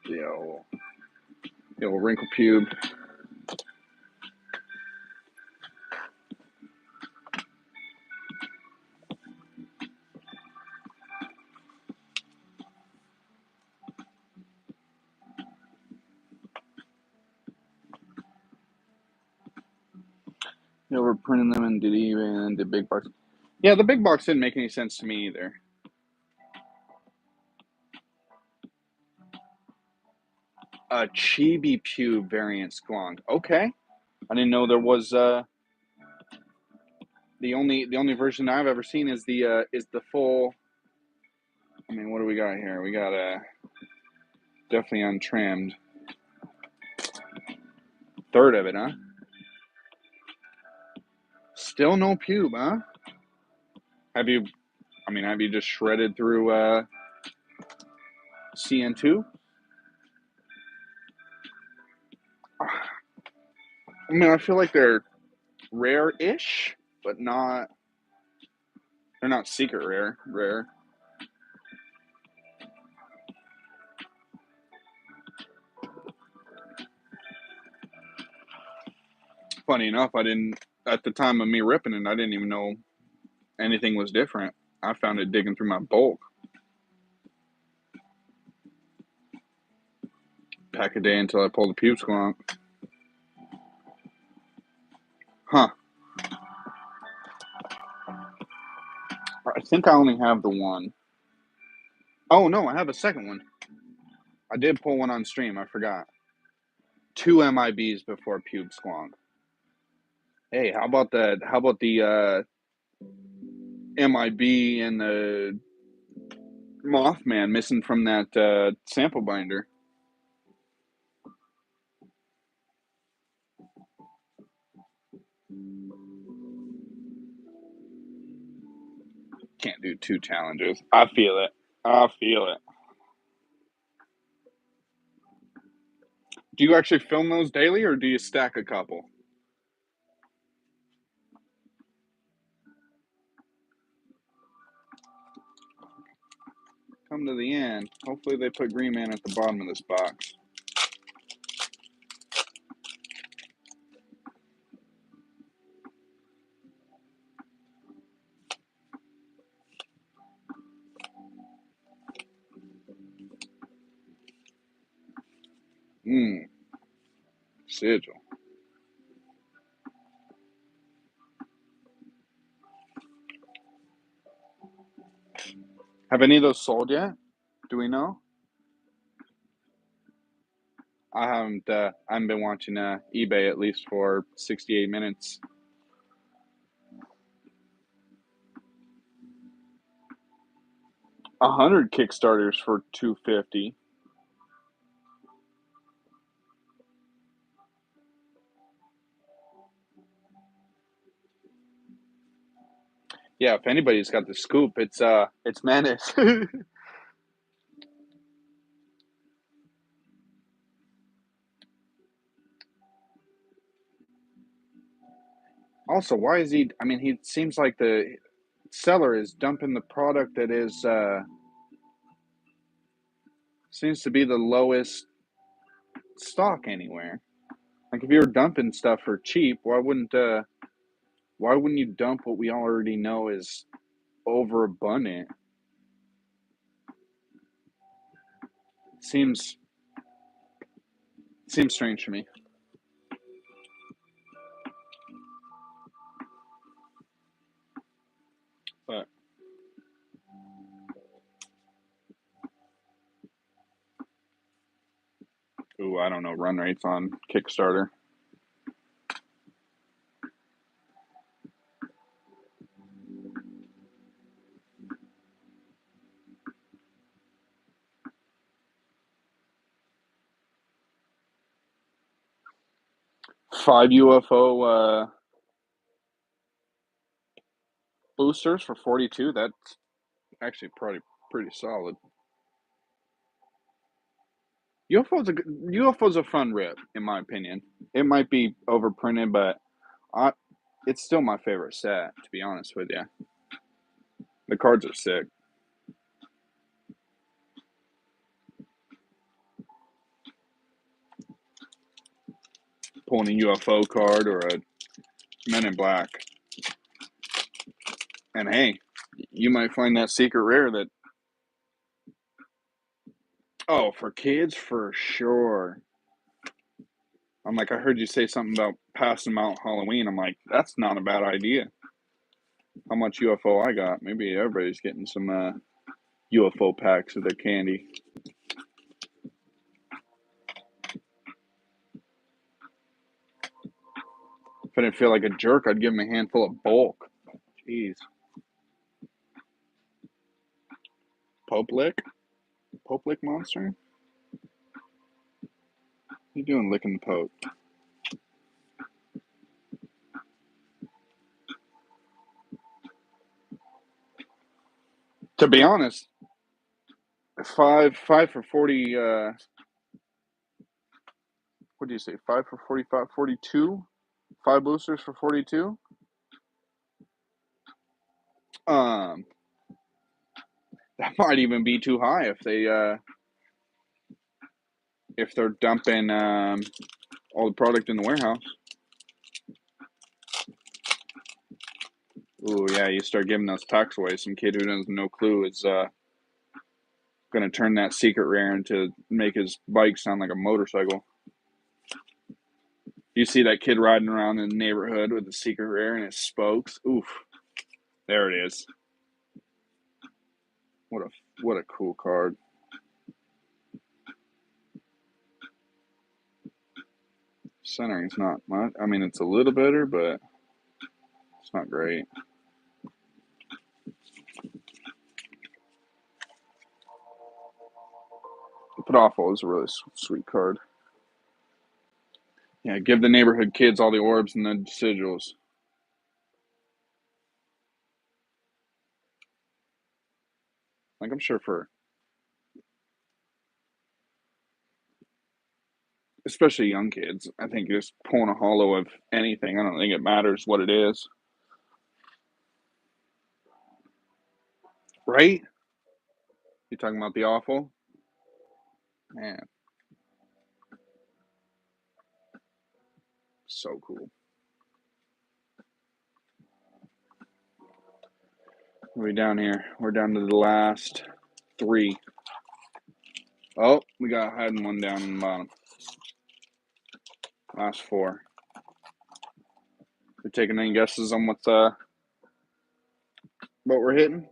The old wrinkle pube. Yeah, we're printing them and did eBay and then did big box. Yeah, the big box didn't make any sense to me either. A Chibi Pew variant Squonk. Okay, I didn't know there was. The only version I've ever seen is the full. I mean, what do we got here? We got definitely untrimmed. Third of it, huh? Still no pube, huh? Have you? I mean, have you just shredded through CN2? I mean, I feel like they're rare-ish, but not. They're not secret rare. Rare. Funny enough, I didn't. At the time of me ripping it, I didn't even know anything was different. I found it digging through my bulk. Pack a day until I pulled the pube squonk. Huh. I think I only have the one. Oh no, I have a second one. I did pull one on stream. I forgot. 2 MIBs before pube squonk. Hey, how about that? How about the MIB and the Mothman missing from that sample binder? Can't do 2 challenges. I feel it. I feel it. Do you actually film those daily, or do you stack a couple? Come to the end. Hopefully they put Green Man at the bottom of this box. Sigil. Have any of those sold yet? Do we know? I haven't been watching eBay at least for 68 minutes. 100 Kickstarters for 250. Yeah, if anybody's got the scoop, it's Menace. Also, why is he? I mean, he seems like the seller is dumping the product that is seems to be the lowest stock anywhere. Like if you were dumping stuff for cheap, why wouldn't you dump what we already know is overabundant? Seems strange to me. But ooh, I don't know run rates on Kickstarter. Five UFO boosters for 42. That's actually probably pretty solid. UFO's a fun rip, in my opinion. It might be overprinted, but it's still my favorite set, to be honest with you. The cards are sick. Pulling a UFO card or a Men in Black. And hey, you might find that secret rare that. Oh, for kids, for sure. I'm like, I heard you say something about passing them out Halloween. I'm like, that's not a bad idea. How much UFO I got? Maybe everybody's getting some UFO packs of their candy. If I didn't feel like a jerk, I'd give him a handful of bulk. Jeez. Pope Lick monster? What you doing licking the Pope? To be honest, five for 40, what do you say? 5 for 45, 42? 5 boosters for 42? That might even be too high if they're dumping all the product in the warehouse. Ooh, yeah, you start giving those packs away. Some kid who has no clue is going to turn that secret rare into make his bike sound like a motorcycle. You see that kid riding around in the neighborhood with the secret rare and his spokes. Oof, there it is. What a cool card. Centering's not much. I mean, it's a little better, but it's not great. But Awful is a really sweet card. Yeah, give the neighborhood kids all the orbs and the sigils. Like, I'm sure for especially young kids, I think just pulling a holo of anything, I don't think it matters what it is. Right? You talking about the Awful? Man. So cool. What are we down here? We're down to the last 3. Oh, we got hiding one down in the bottom. Last 4. We taking any guesses on what we're hitting?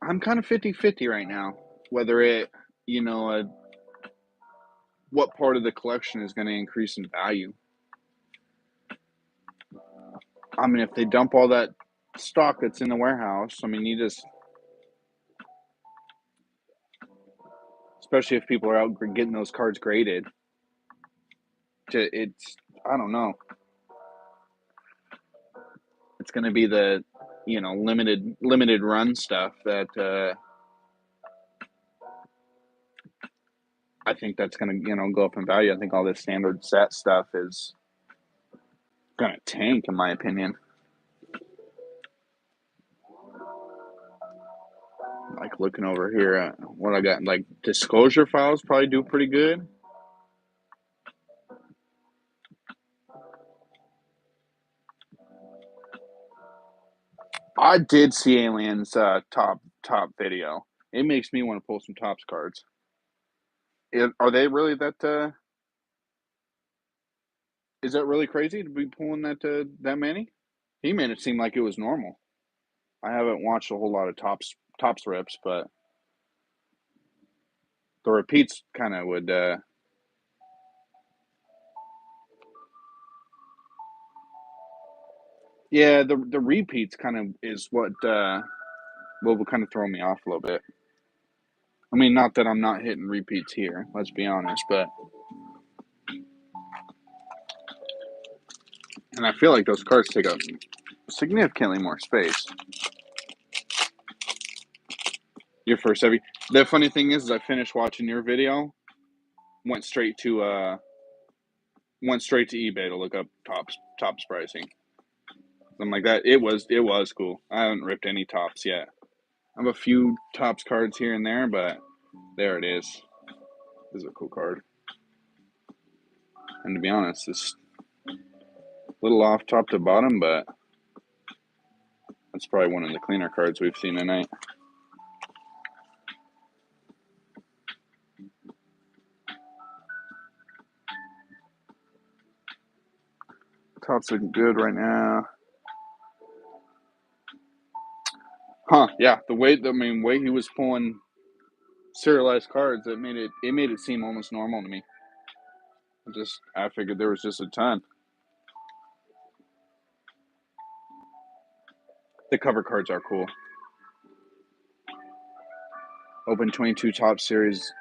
I'm kind of 50-50 right now. Whether it, what part of the collection is going to increase in value. I mean, if they dump all that stock that's in the warehouse, I mean, you just, especially if people are out getting those cards graded, it's, I don't know. It's going to be the, limited run stuff that I think that's going to, go up in value. I think all this standard set stuff is going to tank, in my opinion. Like looking over here, what I got, like disclosure files probably do pretty good. I did see Alien's top video. It makes me want to pull some Topps cards. Are they really that? Is that really crazy to be pulling that many? He made it seem like it was normal. I haven't watched a whole lot of Topps rips, but the repeats kind of would. Yeah, the repeats kind of is what will kind of throw me off a little bit. I mean, not that I'm not hitting repeats here. Let's be honest, but. And I feel like those cards take up significantly more space. Your first heavy. The funny thing is I finished watching your video, went straight to eBay to look up Topps pricing. something like that. It was cool. I haven't ripped any tops yet. I have a few tops cards here and there, but there it is. This is a cool card. And to be honest, it's a little off top to bottom, but that's probably one of the cleaner cards we've seen tonight. Top's looking good right now. Huh? Yeah, the way he was pulling serialized cards, it made it seem almost normal to me. I figured there was just a ton. The cover cards are cool. Open 22 top series.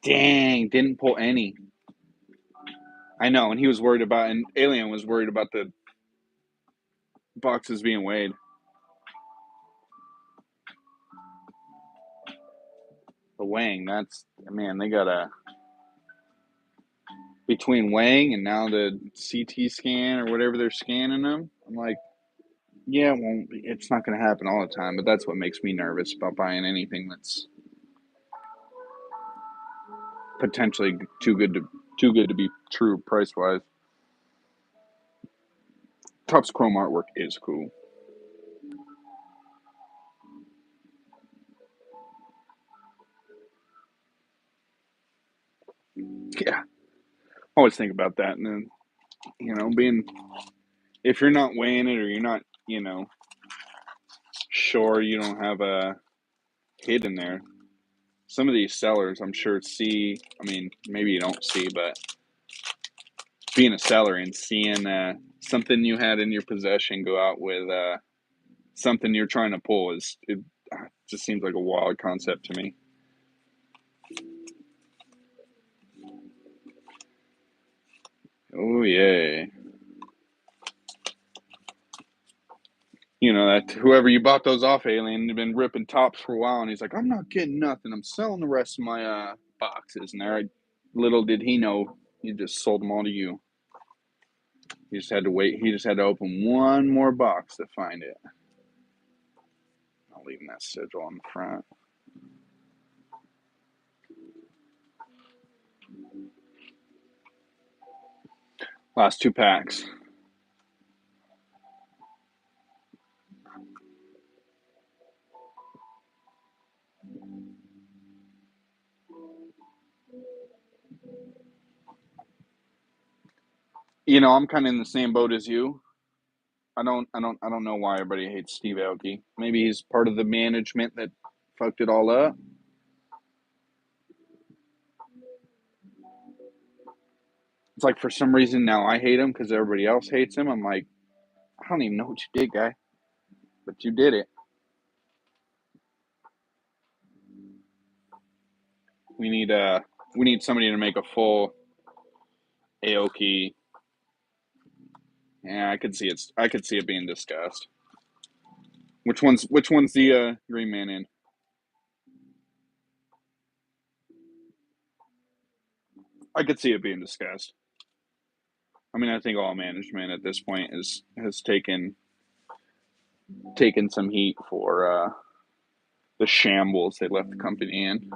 Dang, didn't pull any. I know, and he was worried about, and Alien was worried about the boxes being weighed. The weighing, they got between weighing and now the CT scan or whatever they're scanning them. I'm like, yeah, well, it's not going to happen all the time, but that's what makes me nervous about buying anything that's potentially too good to be true price wise. Top's chrome artwork is cool. Yeah, I always think about that, and then if you're not weighing it or you're not sure you don't have a hit in there. Some of these sellers, I'm sure, maybe you don't see, but being a seller and seeing something you had in your possession go out with something you're trying to pull it just seems like a wild concept to me. Oh yeah. That whoever you bought those off, Alien, you've been ripping tops for a while, and he's like, I'm not getting nothing. I'm selling the rest of my boxes. And little did he know, he just sold them all to you. He just had to wait. He just had to open one more box to find it. I'll leave that sigil on the front. Last 2 packs. I'm kind of in the same boat as you. I don't know why everybody hates Steve Aoki. Maybe he's part of the management that fucked it all up. It's like for some reason now I hate him because everybody else hates him. I'm like, I don't even know what you did, guy, but you did it. We need somebody to make a full Aoki. Yeah, I could see it being discussed. Which one's the Green Man in? I could see it being discussed. I think all management at this point has taken some heat for the shambles they left the company in.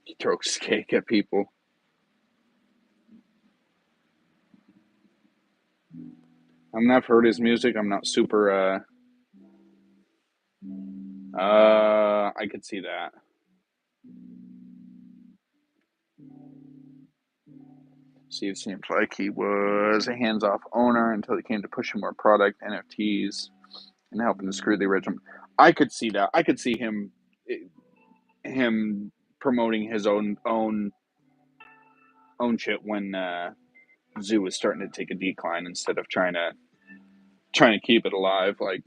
He throws cake at people. I've heard his music. I'm not super. I could see that. See, it seems like he was a hands-off owner until he came to pushing more product, NFTs, and helping to screw the original. I could see that. I could see him promoting his own shit when Zoo was starting to take a decline instead of trying to keep it alive. Like,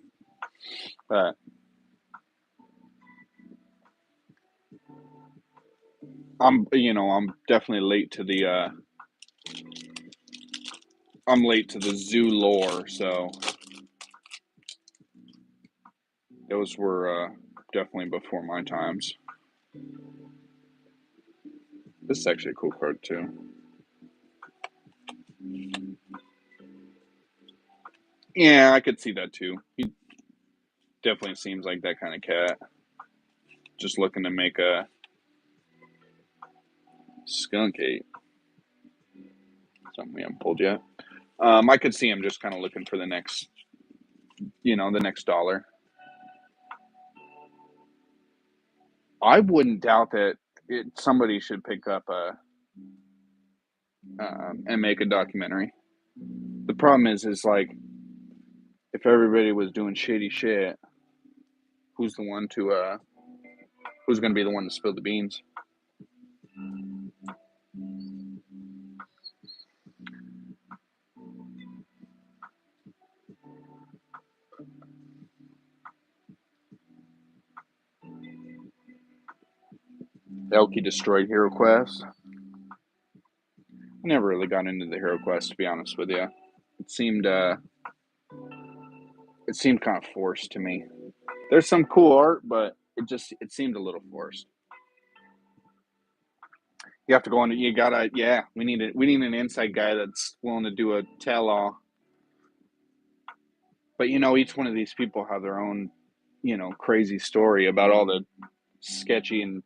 I'm definitely late to the Zoo lore, so those were definitely before my times. This is actually a cool card too. Yeah, I could see that too. He definitely seems like that kind of cat. Just looking to make a skunk ape. Something we haven't pulled yet. I could see him just kind of looking for the next, the next dollar. I wouldn't doubt that somebody should pick up and make a documentary. The problem is like if everybody was doing shady shit, who's the one to who's going to be the one to spill the beans? Elky destroyed Hero Quest. I never really got into the Hero Quest, to be honest with you. It seemed kind of forced to me. There's some cool art, but it seemed a little forced. You have to go on. You gotta, yeah. We need an inside guy that's willing to do a tell all. But each one of these people have their own, crazy story about all the sketchy and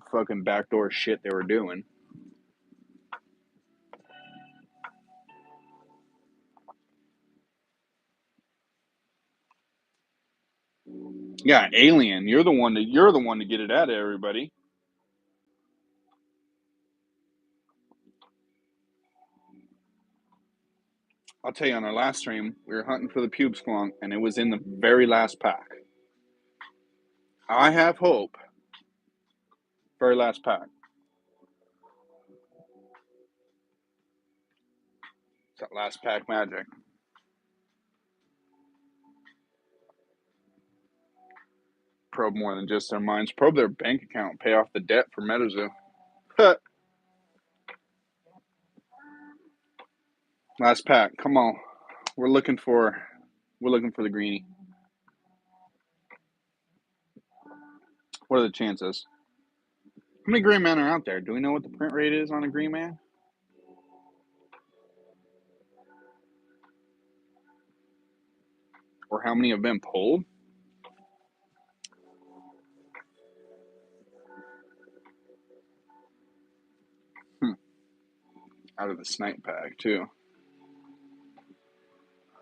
fucking backdoor shit they were doing. Yeah, Alien. You're the one to get it at everybody. I'll tell you, on our last stream, we were hunting for the pube squonk, and it was in the very last pack. I have hope. Very last pack. It's that last pack magic. Probe more than just their minds. Probe their bank account. Pay off the debt for Metazoo. Last pack. Come on. We're looking for the greenie. What are the chances? How many green men are out there? Do we know what the print rate is on a green man? Or how many have been pulled? Out of the snipe pack, too.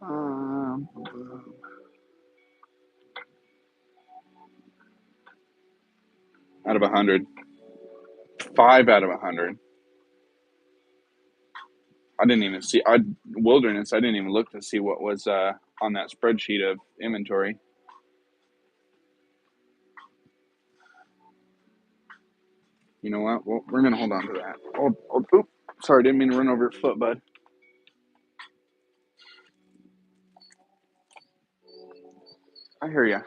Out of 100. 5 out of 100. I didn't even see. Wilderness, I didn't even look to see what was on that spreadsheet of inventory. You know what? Well, we're going to hold on to that. Oh, sorry, didn't mean to run over your foot, bud. I hear you.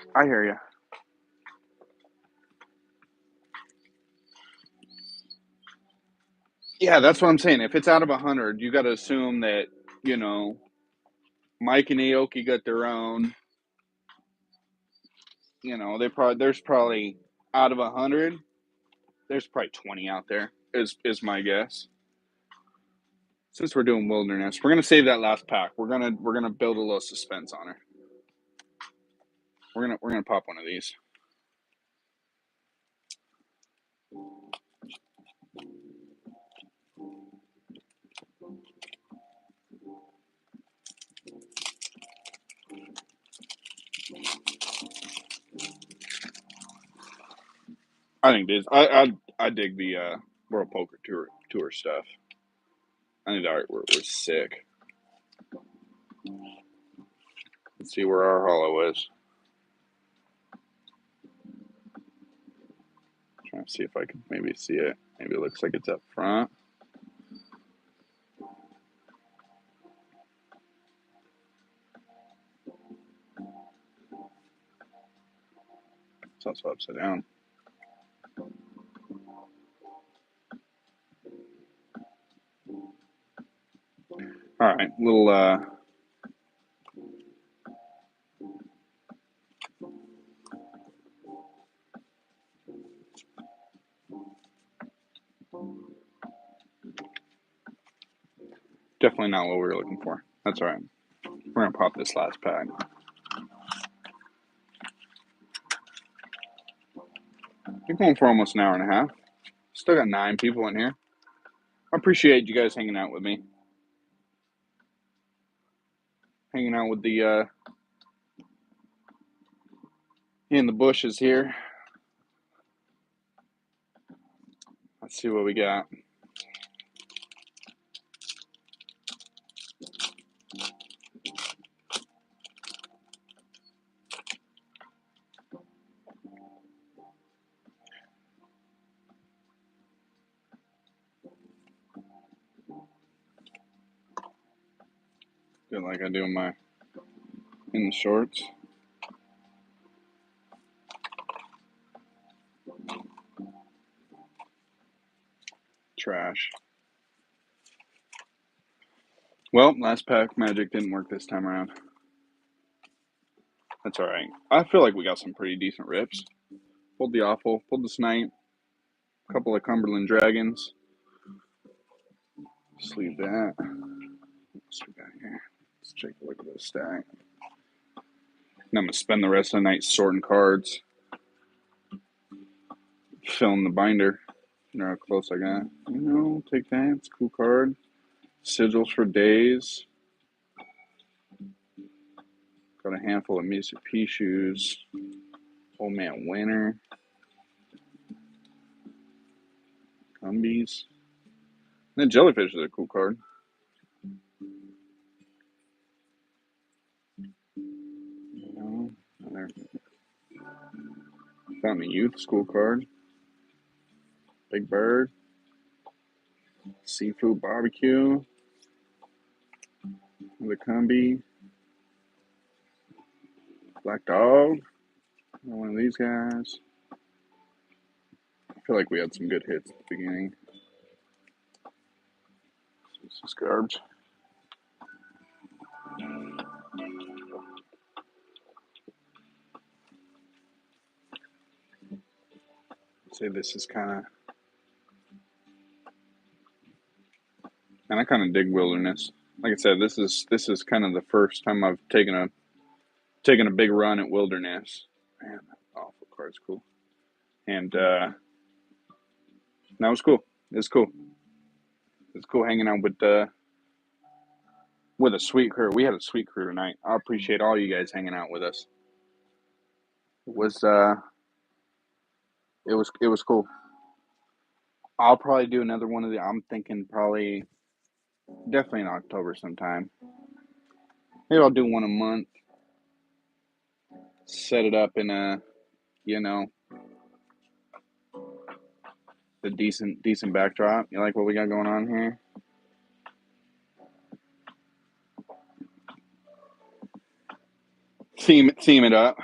Yeah, that's what I'm saying. If it's out of 100, you got to assume that, Mike and Aoki got their own. There's probably out of 100, there's probably 20 out there. Is my guess. Since we're doing wilderness, we're gonna save that last pack. We're gonna build a little suspense on her. We're gonna pop one of these. I think it is. I dig the World Poker Tour stuff. I think the artwork was sick. Let's see where our hollow is. Trying to see if I can maybe see it. Maybe it looks like it's up front. It's also upside down. All right, little Definitely not what we were looking for. That's all right. We're going to pop this last pack. We're going for almost an hour and a half. Still got 9 people in here. I appreciate you guys hanging out with me. Hanging out with the in the bushes here. Let's see what we got. Good, like I do in the shorts. Trash. Well, last pack magic didn't work this time around. That's all right. I feel like we got some pretty decent rips. Pulled the awful, pulled the snipe, a couple of Cumberland Dragons. Just leave that. What's we got here? Let's take a look at this stack. And I'm going to spend the rest of the night sorting cards. Filling the binder. You know how close I got. You know, take that. It's a cool card. Sigils for days. Got a handful of Music P shoes. Old Man Winter. Gumbies. And then Jellyfish is a cool card. You know, another Fountain of Youth school card. Big Bird. Seafood Barbecue. The Cumby. Black Dog. One of these guys. I feel like we had some good hits at the beginning. This is garbage. Say this is kind of, and I kind of dig Wilderness. Like I said, this is kind of the first time I've taken a big run at Wilderness. Man, that awful card's cool. And that was cool. It's cool. It's cool hanging out with a sweet crew. We had a sweet crew tonight. I appreciate all you guys hanging out with us. It was cool. I'll probably do another one of the. I'm thinking probably definitely in October sometime. Maybe I'll do one a month. Set it up in a the decent backdrop. You like what we got going on here? Theme it up.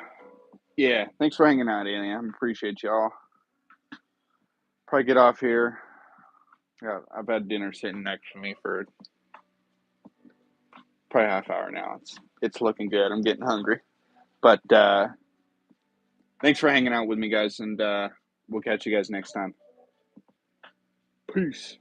Yeah, thanks for hanging out, Annie. I appreciate y'all. Probably get off here. Yeah, I've had dinner sitting next to me for probably half hour now. It's looking good. I'm getting hungry. But thanks for hanging out with me, guys, and we'll catch you guys next time. Peace.